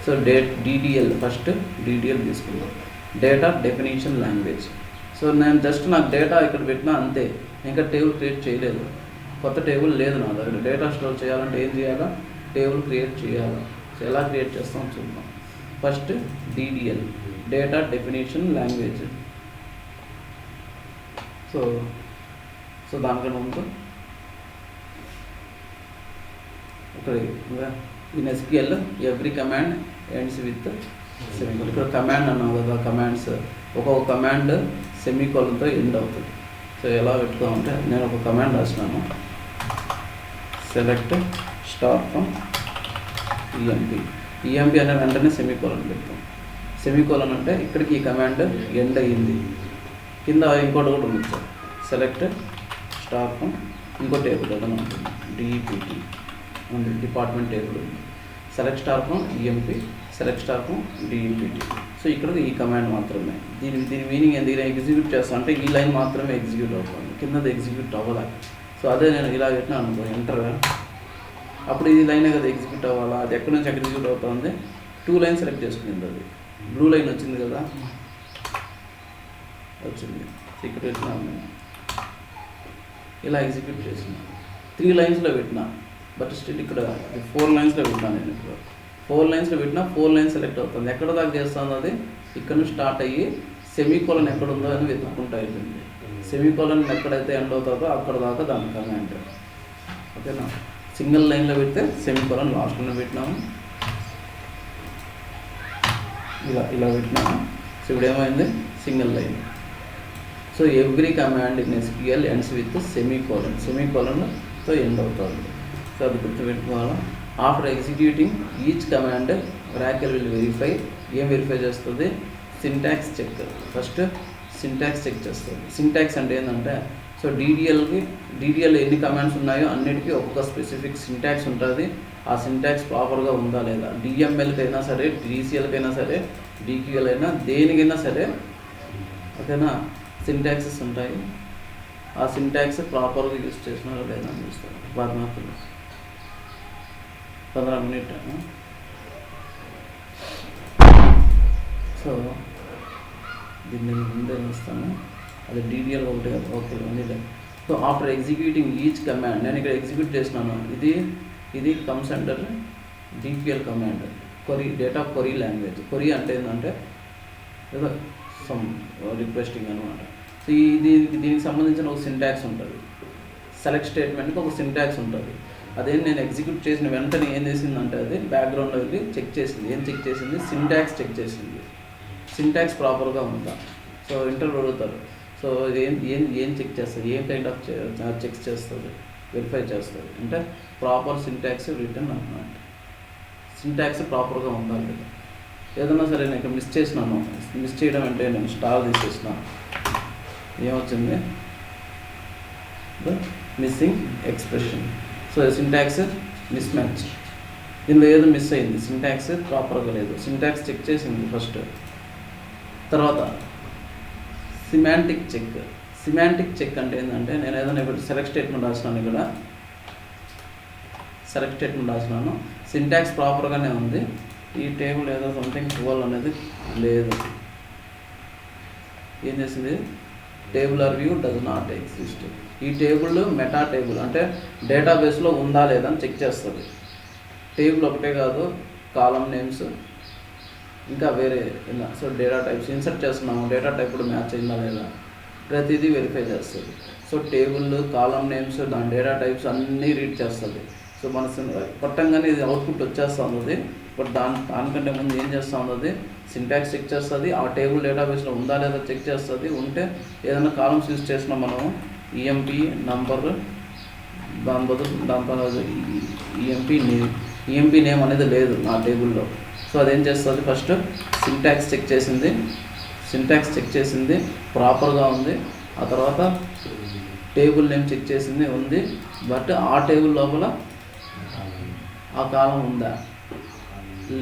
So DDL first DDL తీసుకుందాం. Data definition language. సో నేను జస్ట్ నాకు డేటా ఇక్కడ పెట్టినా అంతే, ఇంకా టేబుల్ క్రియేట్ చేయలేదు. కొత్త టేబుల్ లేదు నా దగ్గర. డేటా స్టోర్ చేయాలంటే ఏం చేయాలా, టేబుల్ క్రియేట్ చేయాలా. సో ఎలా క్రియేట్ చేస్తామో చూద్దాం. First DDL data definition language. So దానికన్నా ముందు ఇక్కడ ఇన్ SQL every command ends with semicolon. ఇక్కడ కమాండ్ అన్నాం కదా, కమాండ్స్ ఒక్కొక్క కమాండ్ సెమీకోలన్తో ఎండ్ అవుతుంది. సో ఎలా పెట్టుకోమంటే నేను ఒక కమాండ్ రాసినాను, సెలెక్ట్ స్టార్ ఫ్రమ్ ఈఎంపీ అనే వెంటనే సెమీకోలన్ పెడతాం. సెమీకోలన్ అంటే ఇక్కడికి ఈ కమాండ్ ఎండ్ అయ్యింది. కింద ఇంకోటి కూడా ఉంది సార్, సెలెక్ట్ స్టార్ ఫ్రమ్ ఇంకో టేబుల్ ఏదైనా ఉంటుంది, డిఈపిటి ఉంది, డిపార్ట్మెంట్ టేబుల్ ఉంది, select star from EMP, select star from DEPT. So ఇక్కడ ఈ కమాండ్ మాత్రమే. దీని మీనింగ్ ఏంది, ఎగ్జిక్యూట్ చేస్తాను అంటే ఈ లైన్ మాత్రమే ఎగ్జిక్యూట్ అవుతుంది, కిందది ఎగ్జిక్యూట్ అవ్వదా. సో అదే నేను ఇలా పెట్టినా అనుకో ఎంటర్, అప్పుడు ఇది లైనే కదా ఎగ్జిక్యూట్ అవ్వాలా, అది ఎక్కడి నుంచి ఎగ్జిక్యూట్ అవుతుంది, 2 లైన్ సెలెక్ట్ చేసుకుంది, అది బ్లూ లైన్ వచ్చింది కదా, వచ్చింది. ఇక్కడ పెట్టినాను నేను, ఇలా ఎగ్జిక్యూట్ చేసిన 3 లైన్స్లో పెట్టినా, బట్ స్టిల్ ఇక్కడ 4 లైన్స్లో పెట్టినా. నేను ఇప్పుడు 4 లైన్స్లో పెట్టినా 4 లైన్స్ సెలెక్ట్ అవుతుంది. ఎక్కడ దాకా చేస్తుంది అది, ఇక్కడ నుంచి స్టార్ట్ అయ్యి సెమీకోలన్ ఎక్కడ ఉందో అని వెతుక్కుంటూ అయిపోయింది. సెమీకోలన్ ఎక్కడైతే ఎండ్ అవుతుందో అక్కడ దాకా దాని కమాండ్. ఓకేనా, సింగిల్ లైన్లో పెడితే సెమీకోలన్ లాస్ట్లో పెట్టినాము, ఇలా పెట్టినాము. సో ఇప్పుడు ఏమైంది, single line. So every command in SQL ends with సెమీకోలన్తో ఎండ్ అవుతుంది. సో అది గుర్తుపెట్టుకోవాలా. After executing each command Oracle will verify, ఏం వెరిఫై చేస్తుంది, syntax check. First syntax check చేస్తుంది. సింటాక్స్ అంటే ఏంటంటే, సో డీడీఎల్ ఎన్ని కమాండ్స్ ఉన్నాయో అన్నిటికీ ఒక్కొక్క స్పెసిఫిక్ సింటాక్స్ ఉంటుంది. ఆ సింటాక్స్ ప్రాపర్గా ఉందా లేదా, డిఎంఎల్కి అయినా సరే, డిసిఎల్కి అయినా సరే, డిక్యూఎల్ అయినా దేనికైనా సరే, ఓకేనా, సింటాక్సెస్ ఉంటాయి. ఆ సింటాక్స్ ప్రాపర్గా యూజ్ చేసినారో లేదా అని చూస్తారు. 15 మినిట్. సో దీన్ని ముందే ఇస్తాను, అది డీడీఎల్ ఒకటి ఓకే ఉంది. So after executing each command, నేను ఇక్కడ ఎగ్జిక్యూట్ చేసినాను, ఇది comes under DQL command, data query language. Query అంటే ఏంటంటే ఏదో సమ్ రిక్వెస్టింగ్ అనమాట. సో దీనికి సంబంధించిన ఒక సింటాక్స్ ఉంటుంది. సెలెక్ట్ స్టేట్మెంట్కి ఒక సింటాక్స్ ఉంటుంది. అదే నేను ఎగ్జిక్యూట్ చేసిన వెంటనే ఏం చేసిందంటే, అది బ్యాక్గ్రౌండ్లో వెళ్ళి చెక్ చేసింది. ఏం చెక్ చేసింది, సింటాక్స్ చెక్ చేసింది. సింటాక్స్ ప్రాపర్గా ఉందా. సో ఇంటర్వ్యూ అడుగుతారు, సో ఏం చెక్ చేస్తుంది, ఏం కైండ్ ఆఫ్ చెక్స్ చేస్తుంది, వెరిఫై చేస్తుంది అంటే ప్రాపర్ సింటాక్స్ రిటర్న్ అన్నమాట. సింటాక్స్ ప్రాపర్గా ఉండాలి కదా. ఏదన్నా సరే నేను ఇక్కడ మిస్ చేసినాను, మిస్ చేయడం అంటే నేను స్టార్ తీసేసినాను, ఏమొచ్చింది, missing expression. So syntax miss match, దీనిలో ఏదో మిస్ అయింది, సింటాక్స్ ప్రాపర్గా లేదు. సింటాక్స్ చెక్ చేసింది ఫస్ట్. తర్వాత సిమాంటిక్ చెక్ అంటే ఏంటంటే, నేను ఏదైనా ఇప్పుడు సెలెక్ట్ స్టేట్మెంట్ రాసినాను, ఇక్కడ సెలెక్ట్ స్టేట్మెంట్ రాసినాను, సింటాక్స్ ప్రాపర్గానే ఉంది. ఈ టేబుల్ ఏదో సంథింగ్ 12 అనేది లేదు. ఏం చేసింది, table view does not exist. ఈ టేబుల్ మెటా టేబుల్ అంటే డేటాబేస్లో ఉందా లేదా అని చెక్ చేస్తుంది. టేబుల్ ఒకటే కాదు, కాలం నేమ్స్ ఇంకా వేరే. సో డేటా టైప్స్ ఇన్సర్ట్ చేస్తున్నాము, డేటా టైప్ కూడా మ్యాచ్ అయిందా లేదా, ప్రతిదీ వెరిఫై చేస్తుంది. సో టేబుల్, కాలం నేమ్స్, దాని డేటా టైప్స్ అన్నీ రీడ్ చేస్తుంది. సో మన కొట్టంగానే ఇది అవుట్పుట్ వచ్చేస్తుంది. బట్ దానికంటే ముందు ఏం చేస్తూ ఉంది, సింటాక్స్ చెక్ చేస్తుంది. ఆ టేబుల్ డేటాబేస్లో ఉందా లేదా చెక్ చేస్తుంది. ఉంటే ఏదైనా కాలమ్స్ యూజ్ చేసినా మనం ఈఎంపీ నంబర్, దాని బదులు ఈఎంపీ నేమ్ అనేది లేదు నా టేబుల్లో. సో అదేం చేస్తుంది, ఫస్ట్ సింటాక్స్ చెక్ చేసింది, ప్రాపర్గా ఉంది. ఆ తర్వాత టేబుల్ నేమ్ చెక్ చేసింది, ఉంది. బట్ ఆ టేబుల్ లోపల ఆ కాలం ఉందా,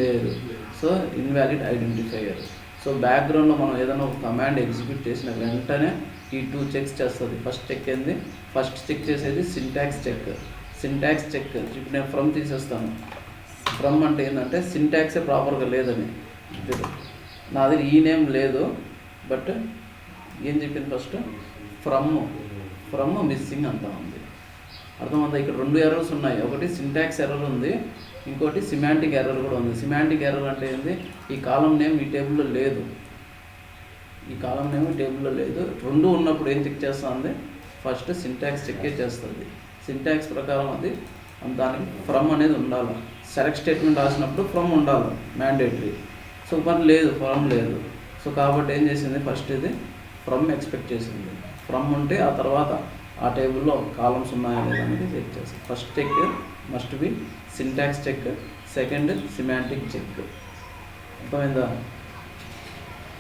లేదు. So invalid identifier. సో బ్యాక్గ్రౌండ్లో మనం ఏదైనా ఒక కమాండ్ ఎగ్జిక్యూట్ చేసిన వెంటనే ఈ 2 చెక్స్ చేస్తుంది. ఫస్ట్ చెక్ చేసేది సింటాక్స్ చెక్. ఇప్పుడు నేను ఫ్రమ్ తీసేస్తాను. ఫ్రమ్ అంటే ఏంటంటే సింటాక్సే ప్రాపర్గా లేదని, నాది ఈ నేమ్ లేదు, బట్ ఏం చెప్పింది, ఫస్ట్ ఫ్రమ్ మిస్సింగ్ అంతా ఉంది. అర్థమవుతా. ఇక్కడ 2 ఎర్రర్స్ ఉన్నాయి, ఒకటి సింటాక్స్ ఎర్రర్ ఉంది, ఇంకోటి సిమాంటిక్ ఎర్రర్ కూడా ఉంది. సిమాంటిక్ ఎర్రర్ అంటే ఏంది, ఈ కాలం నేమ్ ఈ టేబుల్లో లేదు, రెండు ఉన్నప్పుడు ఏం చెక్ చేస్తుంది, ఫస్ట్ సింటాక్స్ చెక్ చేస్తుంది. సింటాక్స్ ప్రకారం అది దానికి ఫ్రమ్ అనేది ఉండాలి. సెలెక్ట్ స్టేట్మెంట్ రాసినప్పుడు ఫ్రమ్ ఉండాలి, మ్యాండేటరీ. సో మరి లేదు, ఫ్రమ్ లేదు. సో కాబట్టి ఏం చేసింది, ఫస్ట్ ఇది ఫ్రమ్ ఎక్స్పెక్ట్ చేసింది. ఫ్రమ్ ఉంటే ఆ తర్వాత ఆ టేబుల్లో కాలమ్స్ ఉన్నాయా లేదా అనేది చెక్ చేస్తాం. First check must be syntax check, second semantic check. అర్థమైందా?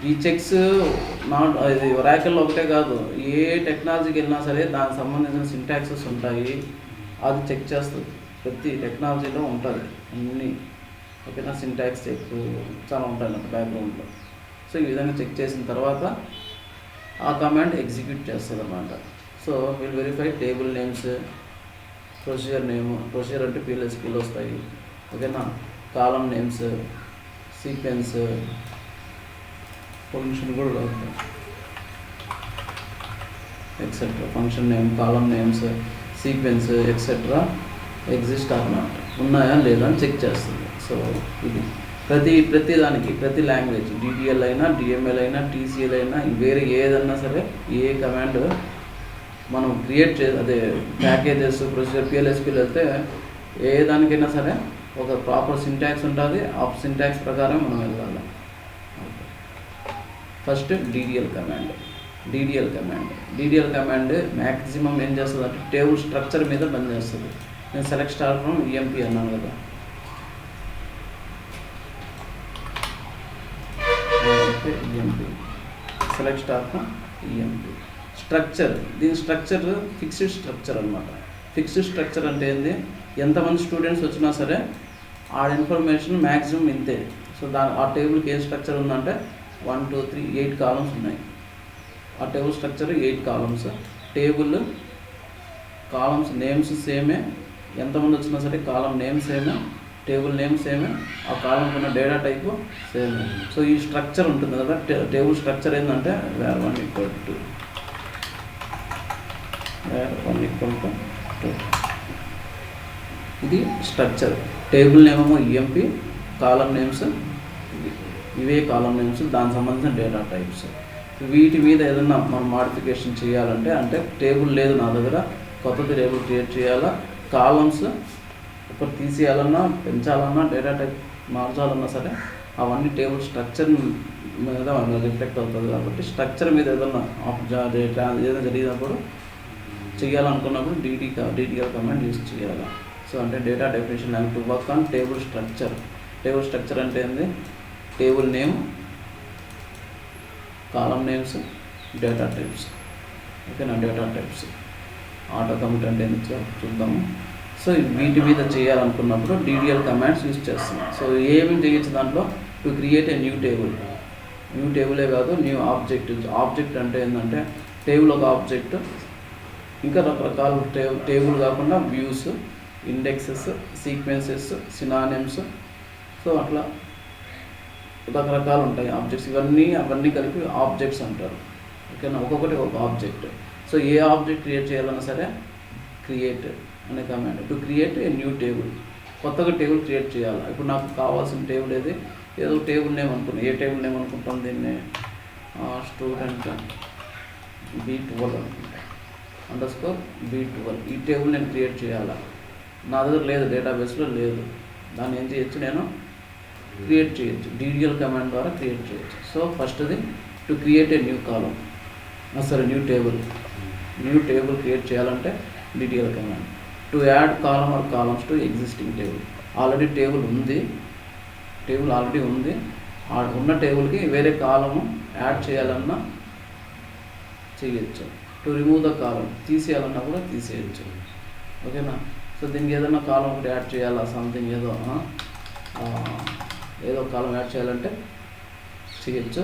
ఈ చెక్స్ నాట్ ఇది ఒరాకిల్లో ఒకటే కాదు, ఏ టెక్నాలజీకి వెళ్ళినా సరే దానికి సంబంధించిన సింటాక్సెస్ ఉంటాయి, అది చెక్ చేస్తుంది. ప్రతి టెక్నాలజీలో ఉంటుంది అన్నీ. ఓకేనా? సింటాక్స్ చెక్ చాలా ఉంటాయి అన్నమాట బ్యాక్గ్రౌండ్లో. సో ఈ విధంగా చెక్ చేసిన తర్వాత ఆ కమాండ్ ఎగ్జిక్యూట్ చేస్తుంది అన్నమాట. So will verify table names, procedure name, procedure అంటే PLSQL వస్తాయి. ఓకేనా? కాలం నేమ్స్, సీక్వెన్స్, ఫంక్షన్ కూడా అవుతాయి etcetera. Function name, column names, sequence etcetera exist are not, ఉన్నాయా లేదా అని చెక్ చేస్తుంది. సో ఇది ప్రతి దానికి, ప్రతి లాంగ్వేజ్, DDL అయినా, DML అయినా, TCL అయినా, వేరే ఏదన్నా సరే, ఏ కమాండ్ మనం క్రియేట్ అదే ప్యాకేజెస్, ప్రొసీజర్, PLSQL వెళ్తే ఏ దానికైనా సరే ఒక ప్రాపర్ సింటాక్స్ ఉంటుంది. ఆ సింటాక్స్ ప్రకారం మనం వెళ్ళాలి. ఫస్ట్ DDL కమాండ్ మ్యాక్సిమం ఏం చేస్తుంది అంటే టేబుల్ స్ట్రక్చర్ మీద పనిచేస్తుంది. నేను సెలెక్ట్ స్టార్ ఫ్రమ్ EMP అన్నాను కదా, EMP select star from EMP. Structure, దీని స్ట్రక్చర్ ఫిక్స్డ్ స్ట్రక్చర్ అనమాట. ఫిక్స్డ్ స్ట్రక్చర్ అంటే ఏంది, ఎంతమంది స్టూడెంట్స్ వచ్చినా సరే ఆ ఇన్ఫర్మేషన్ మ్యాక్సిమం ఇంతే. సో ఆ టేబుల్కి ఏ స్ట్రక్చర్ ఉందంటే 1 2 3 8 కాలమ్స్ ఉన్నాయి. ఆ table structure 8 columns. Table columns names సేమే, ఎంతమంది వచ్చినా సరే కాలం నేమ్ సేమే, టేబుల్ నేమ్ సేమే, ఆ కాలంకి ఉన్న డేటా టైపు సేమే. సో ఈ స్ట్రక్చర్ ఉంటుంది కదా, టేబుల్ స్ట్రక్చర్ ఏంటంటే వేర్ 1 = 2, వేర్ 1 = 2. ఇది స్ట్రక్చర్. టేబుల్ నేమ్ ఏమో EMP, కాలం నేమ్స్ ఇవే కాలం నేమ్స్, దానికి సంబంధించిన డేటా టైప్స్. వీటి మీద ఏదన్నా మనం మాడిఫికేషన్ చేయాలంటే, అంటే టేబుల్ లేదు నా దగ్గర, కొత్త టేబుల్ క్రియేట్ చేయాలా, కాలమ్స్ ఒకటి తీసేయాలన్నా, పెంచాలన్నా, డేటా టైప్ మార్చాలన్నా సరే అవన్నీ టేబుల్ స్ట్రక్చర్ మీద రిఫ్లెక్ట్ అవుతుంది. కాబట్టి స్ట్రక్చర్ మీద ఏదన్నా ఏదైనా జరిగినప్పుడు చేయాలనుకున్నప్పుడు DDL కమాండ్ యూజ్ చేయాలి. సో అంటే data definition language to work on table structure. Table structure అంటే ఏంది, table name, column names, data types. ఓకేనా? Data types. ఆటో కమిట్ అంటే ఏంటి చూద్దాము. సో వీటి మీద చేయాలనుకున్నప్పుడు DDL కమాండ్స్ యూజ్ చేస్తాం. సో ఏమేమి చేయొచ్చు దాంట్లో, టు క్రియేట్ ఏ న్యూ టేబులే కాదు, న్యూ ఆబ్జెక్ట్ అంటే ఏంటంటే టేబుల్ ఒక ఆబ్జెక్ట్, ఇంకా రకరకాల టేబుల్ కాకుండా views, indexes, sequences, synonyms, so అట్లా రకరకాలు ఉంటాయి ఆబ్జెక్ట్స్. అవన్నీ కలిపి ఆబ్జెక్ట్స్ అంటారు. ఓకేనా? ఒక్కొక్కటి ఒక ఆబ్జెక్ట్. సో ఏ ఆబ్జెక్ట్ క్రియేట్ చేయాలన్నా సరే క్రియేట్ అనే command. To create a new table, కొత్తగా టేబుల్ క్రియేట్ చేయాలి. ఇప్పుడు నాకు కావాల్సిన టేబుల్ ఏదో టేబుల్ నేమ్ అనుకున్నాను. ఏ టేబుల్ నేమ్ అనుకుంటాం దీన్ని, స్టూడెంట్ B12 అనుకుంటాను, _B12. ఈ టేబుల్ నేను క్రియేట్ చేయాలా, నా దగ్గర లేదు, డేటాబేస్లో లేదు. దాన్ని ఏం చేయొచ్చు, నేను క్రియేట్ చేయొచ్చు, DDL కమాండ్ ద్వారా క్రియేట్ చేయొచ్చు. సో ఫస్ట్ది to create a new column, new table create చేయాలంటే DDL command. To add column or columns to existing table. Already table ఉంది, ఉన్న టేబుల్కి వేరే కాలము యాడ్ చేయాలన్నా చేయొచ్చు. టు రిమూవ్ ద కాలం, తీసేయాలన్నా కూడా తీసేయచ్చు. ఓకేనా? సో దీనికి ఏదైనా కాలం ఒకటి యాడ్ చేయాలా, సంథింగ్ ఏదో కాలం యాడ్ చేయాలంటే చేయొచ్చు.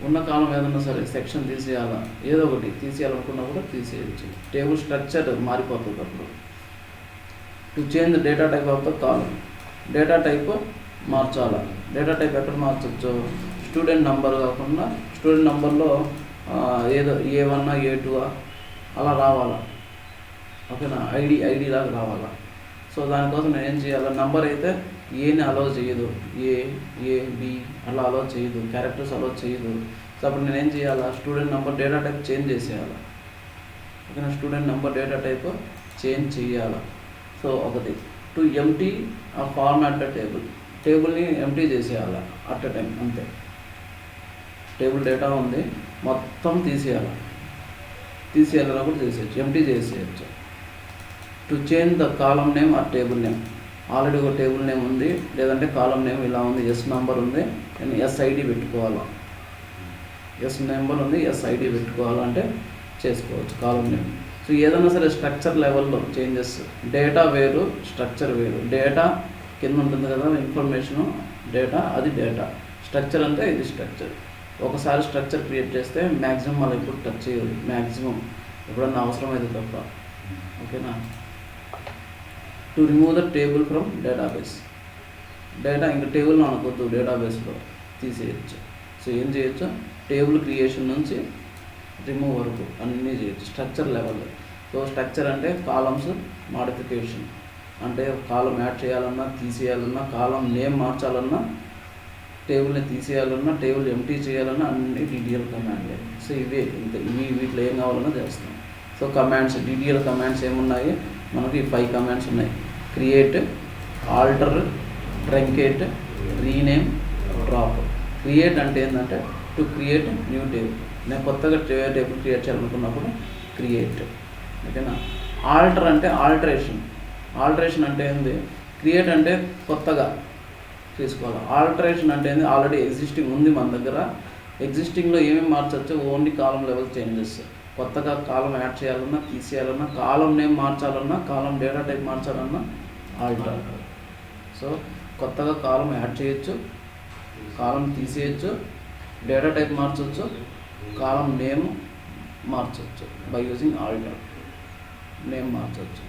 ఉన్న కాలం ఏదన్నా సరే సెక్షన్ తీసేయాలా, ఏదో ఒకటి తీసేయాలనుకున్నా కూడా తీసేయచ్చు. టేబుల్ స్ట్రక్చర్ మారిపోతుంది అప్పుడు. To change data type of the column, data type మార్చాలా. డేటా టైప్ ఎక్కడ మార్చవచ్చు, స్టూడెంట్ నెంబర్ కాకుండా స్టూడెంట్ నెంబర్లో ఏదో A1 A2 అలా రావాలా. ఓకేనా? ఐడి లాగా రావాలా. సో దానికోసం నేను ఏం చేయాలి, నెంబర్ అయితే ఏని అలౌ చేయదు, ఏ బి అలా అలౌ చేయదు, క్యారెక్టర్స్ అలౌ చేయదు. సో అప్పుడు నేను ఏం చేయాలా, student number data type change చేసేయాలి. ఓకేనా? Student number data type change చేయాలి. సో ఒకటి టు ఎంటీ ఆ ఫార్మాట్ టేబుల్ని ఎంటీ చేసేయాలి అట్ ఎ టైం, అంతే. టేబుల్ డేటా ఉంది, మొత్తం తీసేయాలి. తీసేయాలన్నా కూడా చేసేయచ్చు, ఎంటీ చేసేయచ్చు. To change the column name or table name, already ఒక టేబుల్ నేమ్ ఉంది, లేదంటే కాలం నేమ్ ఇలా ఉంది, ఎస్ నెంబర్ ఉంది, నేను ఎస్ఐడి పెట్టుకోవాలా, ఎస్ నెంబర్ ఉంది, ఎస్ఐడి పెట్టుకోవాలంటే చేసుకోవచ్చు కాలం నేమ్. సో ఏదైనా సరే స్ట్రక్చర్ లెవెల్లో చేంజెస్, డేటా వేరు, స్ట్రక్చర్ వేరు. డేటా కింద ఉంటుంది కదా ఇన్ఫర్మేషను, డేటా అది డేటా, స్ట్రక్చర్ అంటే ఇది స్ట్రక్చర్. ఒకసారి స్ట్రక్చర్ క్రియేట్ చేస్తే మ్యాక్సిమం మనం ఎప్పుడు టచ్ చేయదు, మ్యాక్సిమం ఎప్పుడన్నా అవసరమైతే తప్ప. ఓకేనా. To remove the table from database, data ఇంకా టేబుల్లో అనుకోవద్దు, డేటాబేస్లో తీసేయచ్చు. సో ఏం చేయొచ్చు, టేబుల్ క్రియేషన్ నుంచి రిమూవ్ వరకు అన్నీ చేయొచ్చు స్ట్రక్చర్ లెవెల్లో. సో స్ట్రక్చర్ అంటే కాలమ్స్ మాడిఫికేషన్, అంటే కాలం యాడ్ చేయాలన్నా తీసేయాలన్నా, కాలం నేమ్ మార్చాలన్నా, టేబుల్ని తీసేయాలన్నా, టేబుల్ ఎంటీ చేయాలన్నా అన్ని డిడిఎల్ కమాండ్లే. సో ఇవే ఇంత వీటిలో ఏం కావాలన్నా చేస్తాం. సో కమాండ్స్, డిడిఎల్ కమాండ్స్ ఏమున్నాయి మనకి 5 కమాండ్స్ ఉన్నాయి. Create, alter, truncate, rename, drop. Create అంటే ఏంటంటే టు క్రియేట్ న్యూ టేబుల్, నేను కొత్తగా టేబుల్ క్రియేట్ చేయాలనుకున్నప్పుడు క్రియేట్. ఓకేనా. ఆల్టర్ అంటే ఆల్టరేషన్, ఆల్టరేషన్ అంటే ఏంది, క్రియేట్ అంటే కొత్తగా తీసుకోవాలి, ఆల్టరేషన్ అంటే ఏంది ఆల్రెడీ ఎగ్జిస్టింగ్ ఉంది మన దగ్గర, ఎగ్జిస్టింగ్లో ఏమేమి మార్చవచ్చు, ఓన్లీ కాలం లెవెల్ చేంజెస్. కొత్తగా కాలం యాడ్ చేయాలన్నా, తీసేయాలన్నా, కాలం నేమ్ మార్చాలన్నా, కాలం డేటా టైప్ మార్చాలన్నా ఆల్టర్. సో కొత్తగా కాలం యాడ్ చేయొచ్చు, కాలం తీసేయచ్చు, డేటా టైప్ మార్చవచ్చు, కాలం నేమ్ మార్చవచ్చు బై యూజింగ్ ఆల్టర్, నేమ్ మార్చవచ్చు.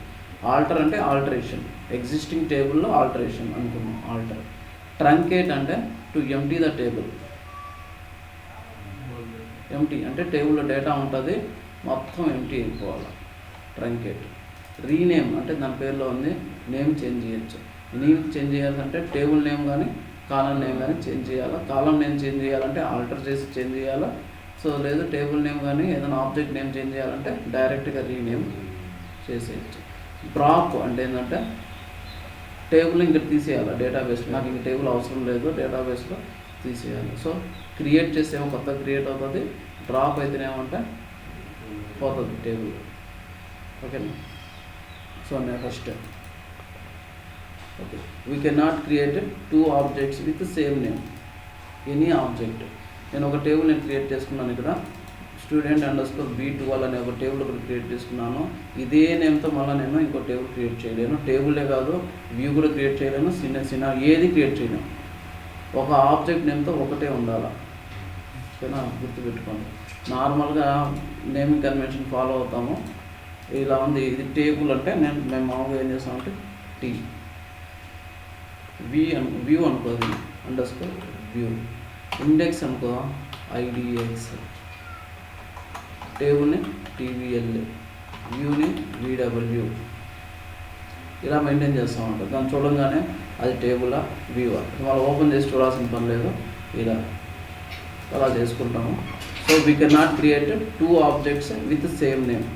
ఆల్టర్ అంటే ఆల్టరేషన్, ఎగ్జిస్టింగ్ టేబుల్లో ఆల్టరేషన్ అనుకున్నాం ఆల్టర్. ట్రంకేట్ అంటే to empty the table, empty అంటే టేబుల్లో డేటా ఉంటుంది మొత్తం ఎంటీ అయిపోవాలి, ట్రంకేట్. రీనేమ్ అంటే దాని పేరులో ఉంది, నేమ్ చేంజ్ చేయొచ్చు. నేమ్ చేంజ్ చేయాలంటే టేబుల్ నేమ్ కానీ కాలం నేమ్ కానీ చేంజ్ చేయాలా, కాలం నేమ్ చేంజ్ చేయాలంటే ఆల్టర్ చేసి చేంజ్ చేయాలా. సో లేదు టేబుల్ నేమ్ కానీ ఏదైనా ఆబ్జెక్ట్ నేమ్ చేంజ్ చేయాలంటే డైరెక్ట్గా రీనేమ్ చేసేయచ్చు. డ్రాప్ అంటే ఏంటంటే టేబుల్ ఇంకా తీసేయాలి డేటాబేస్లో, నాకు ఇంక టేబుల్ అవసరం లేదు, డేటాబేస్లో తీసేయాలి. సో క్రియేట్ చేసేమో కొత్త క్రియేట్ అవుతుంది, డ్రాప్ అయితేనేమంటే పోతుంది టేబుల్. ఓకేనా. So next, okay, we can not create 2 objects with same name, any object. నేను ఒక టేబుల్ నేను క్రియేట్ చేసుకున్నాను, ఇక్కడ student_B12 అనే ఒక టేబుల్ ఒకటి క్రియేట్ చేసుకున్నాను. ఇదే నేమ్తో మళ్ళీ నేను ఇంకో టేబుల్ క్రియేట్ చేయలేను, టేబులే కాదు వ్యూ కూడా క్రియేట్ చేయలేను, చిన్న ఏది క్రియేట్ చేయలేను. ఒక ఆబ్జెక్ట్ నేమ్తో ఒకటే ఉండాలి. ఓకేనా, గుర్తుపెట్టుకోండి. నార్మల్గా నేమింగ్ కన్వెన్షన్ ఫాలో అవుతాము. ఇలా ఉంది, ఇది టేబుల్ అంటే మేము మామూలుగా ఏం చేస్తామంటే టీ, వ్యూ అనుకోది _వ్యూ, ఇండెక్స్ అనుకో IDX, టేబుల్ని TVL, వ్యూని VW, ఇలా మెయింటైన్ చేస్తూ ఉంటాం. దాన్ని చూడంగానే అది టేబులా వ్యూవా, వాళ్ళు ఓపెన్ చేసి చూడాల్సిన పని లేదు, ఇలా అలా చేసుకుంటాము. So we can not create 2 objects with same name,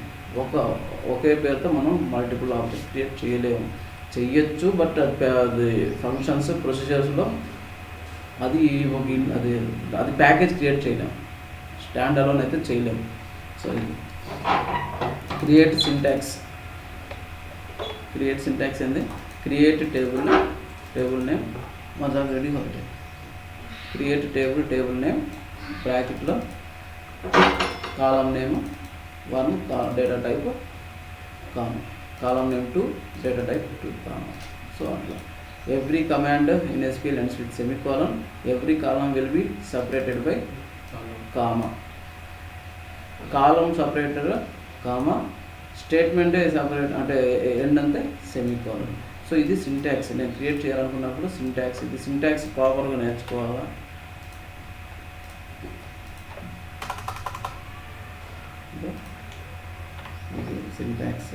ఒకే పేరుతో మనం మల్టిపుల్ ఆబ్జెక్ట్ క్రియేట్ చేయలేము. చెయ్యొచ్చు, బట్ అది ఫంక్షన్స్ ప్రొసీజర్స్లో అది ప్యాకేజ్ క్రియేట్ చేయలేము, స్టాండ్ అలోన్ అయితే చేయలేము. సో ఇది క్రియేట్ సింటాక్స్ ఏంది, క్రియేట్ టేబుల్ నేమ్ మజా రెడీ ఒకటి, క్రియేట్ టేబుల్ నేమ్ బ్రాకెట్లో కాలం నేమ్ 1, డేటా టైప్ కామా, కాలం name 2, data type 2 comma. So అట్లా every command in SQL ends with semicolon, every column will be separated by comma, column separated comma, statement separate అంటే end అంటే semicolon. So ఇది syntax, నేను create చేయాలనుకున్నప్పుడు syntax, ఇది syntax ప్రాపర్గా నేర్చుకోవాలా. Syntax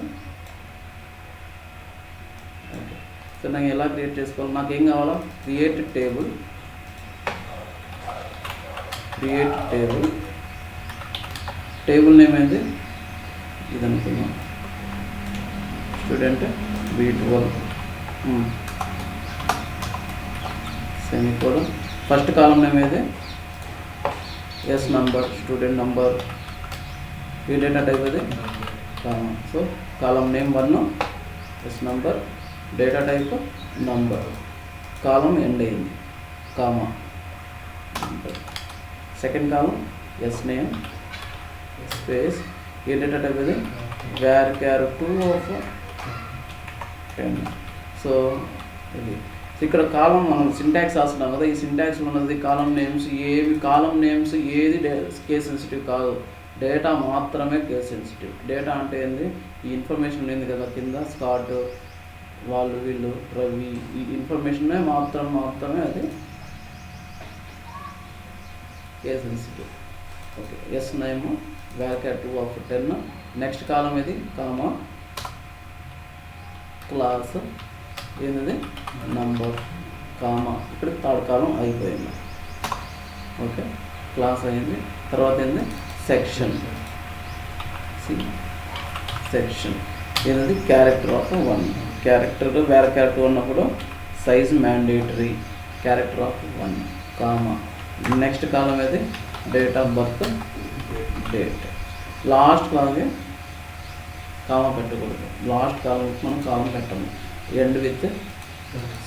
okay. So నాకు ఎలా క్రియేట్ చేసుకోవాలి, నాకు ఏం కావాలా, క్రియేట్ టేబుల్ టేబుల్ నేమ్ ఏంటి ఇది అనుకున్నాం, student B12 semicolon, first column name ఏది ఎస్ నంబర్, స్టూడెంట్ నంబర్, ఈ డేటా టైప్ అది comma. So column name 1, S number, data type number, column end అయింది comma. Second column S name space ఏ data type ఇది varchar 2 of 10. So ఇది ఇక్కడ కాలం మనం syntax రాస్తున్నాం కదా, ఈ సింటాక్స్ ఉన్నది కాలం నేమ్స్ ఏవి, కాలం నేమ్స్ ఏది కేస్ సెన్సిటివ్ కాదు, డేటా మాత్రమే కేస్ సెన్సిటివ్. డేటా అంటే ఏంది, ఈ ఇన్ఫర్మేషన్ ఉంది కదా కింద స్కాట్ వాళ్ళు వీళ్ళు రవి, ఈ ఇన్ఫర్మేషనే మాత్రమే అది case sensitive. Okay, S name varchar 2 of 10. Next column ఇది కామా, క్లాస్ ఏంది నంబర్ కామా. ఇక్కడ థర్డ్ కాలం అయిపోయింది. ఓకే, క్లాస్ అయింది. తర్వాత ఏంది సెక్షన్, సెక్షన్ ఏంటది క్యారెక్టర్ ఆఫ్ 1. క్యారెక్టర్ varchar 2 ఉన్నప్పుడు size mandatory, character of 1 comma. Next column ఏది date of birth, date. Last కాలమే కామా పెట్టకూడదు, లాస్ట్ కాలం మనం కాలం పెట్టము, ఎండ్ విత్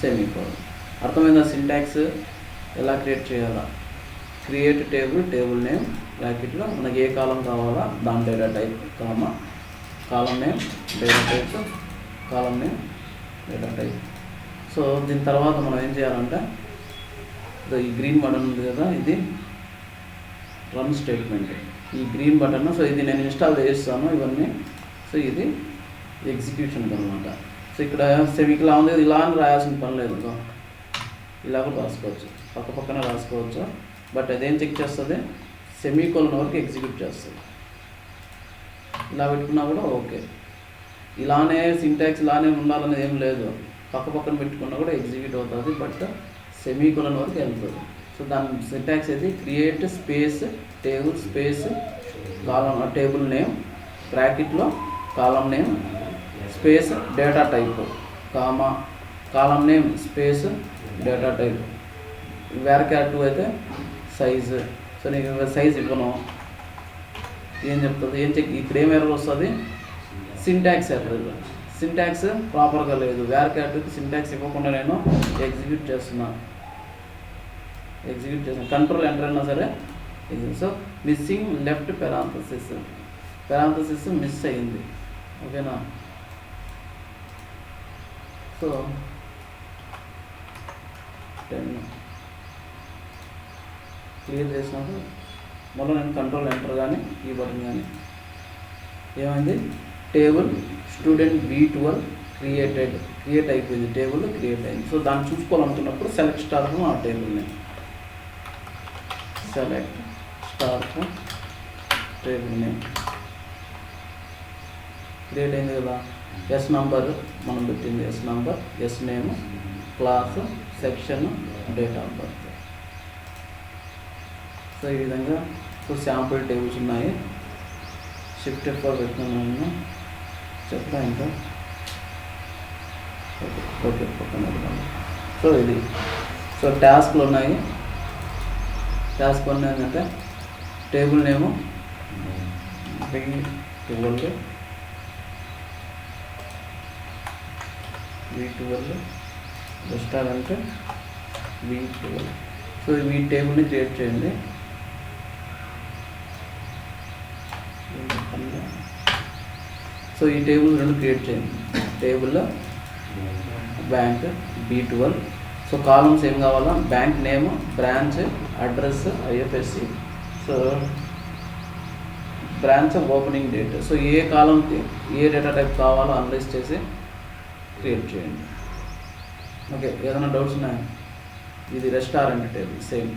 సెమీకోలన్. అర్థమైందా సింటాక్స్ ఎలా క్రియేట్ చేయాలా? క్రియేట్ టేబుల్, టేబుల్ నేమ్ బ్రాకెట్లో మనకి ఏ కాలం కావాలా దాని డేటా టైప్ కామా, కాలం నేమ్ డేటా టైప్, కాలం నేమ్ డేటా టైప్. సో దీని తర్వాత మనం ఏం చేయాలంటే ఈ గ్రీన్ బటన్ ఉంది కదా, ఇది రన్ స్టేట్మెంట్. ఈ గ్రీన్ బటన్, సో ఇది నేను ఇన్స్టాల్ చేస్తాను ఇవన్నీ. సో ఇది ఎగ్జిక్యూషన్ అనమాట. సో ఇక్కడ సెమికిలా ఉంది, ఇలా అని రాయాల్సిన పని లేదు, ఇలా కూడా రాసుకోవచ్చు, పక్క పక్కన రాసుకోవచ్చు. బట్ అదేం చెక్ చేస్తుంది, సెమీకోలన్ వరకు ఎగ్జిక్యూట్ చేస్తుంది. ఇలా పెట్టుకున్నా కూడా ఓకే, ఇలానే సింటాక్స్ ఇలానే ఉండాలనేది ఏం లేదు, పక్క పక్కన పెట్టుకున్నా కూడా ఎగ్జిక్యూట్ అవుతుంది, బట్ సెమీకోలన్ వరకు వెళ్తుంది. సో దాని సింటాక్స్ అయితే క్రియేట్ స్పేస్ టేబుల్ స్పేస్ కాలం టేబుల్ నేమ్ బ్రాకెట్లో కాలం name space data type comma, కాలం name space data type. varchar 2 అయితే సైజ్. సో నేను సైజ్ ఇవ్వను, ఏం చెప్తుంది, ఏం చెక్ ఇక్కడ ఏం ఎర్రర్ వస్తుంది, సింటాక్స్ ఎర్రర్, సింటాక్స్ ప్రాపర్గా లేదు. varchar 2కి సింటాక్స్ ఇవ్వకుండా నేను ఎగ్జిక్యూట్ చేస్తున్నాను, కంట్రోల్ ఎంటర్ అయినా సరే. So missing left parenthesis miss అయింది. ఓకేనా? సో 10 క్లియర్ చేసినాక మళ్ళీ నేను కంట్రోల్ ఎంటర్ కానీ ఈ బటన్ కానీ ఏమైంది, టేబుల్ స్టూడెంట్ B12 క్రియేట్ అయిపోయింది, టేబుల్ క్రియేట్ అయింది. సో దాన్ని చూసుకోవాలనుకున్నప్పుడు సెలెక్ట్ స్టార్ ఆ టేబుల్ని select star table name create అయింది కదా. ఎస్ నంబర్ మనం పెట్టింది, S number, yes name, class, section, date of birth. So ఈ విధంగా శాంపుల్ టేబుల్స్ ఉన్నాయి. షిఫ్ట్ F4 పెట్టినాను చెప్తా ఇంకా. ఓకే పక్కన. సో ఇది సో టాస్క్లు ఉన్నాయి. టాస్క్ 1 ఏంటంటే టేబుల్ నేము B12 రెస్టారెంట్ B12. సో ఈ టేబుల్ని క్రియేట్ చేయండి. సో ఈ టేబుల్ రెండు క్రియేట్ చేయండి. టేబుల్లో బ్యాంక్ B12. సో కాలమ్స్ ఏం కావాలా, bank name, branch, address, IFSC, so branch opening date. So ఏ కాలంకి ఏ డేటా టైప్ కావాలో అనలైజ్ చేసి క్రియేట్ చేయండి. ఓకే, ఏదైనా డౌట్స్ ఉన్నాయా? ఇది రెస్టారెంట్ టేబుల్ సేమ్.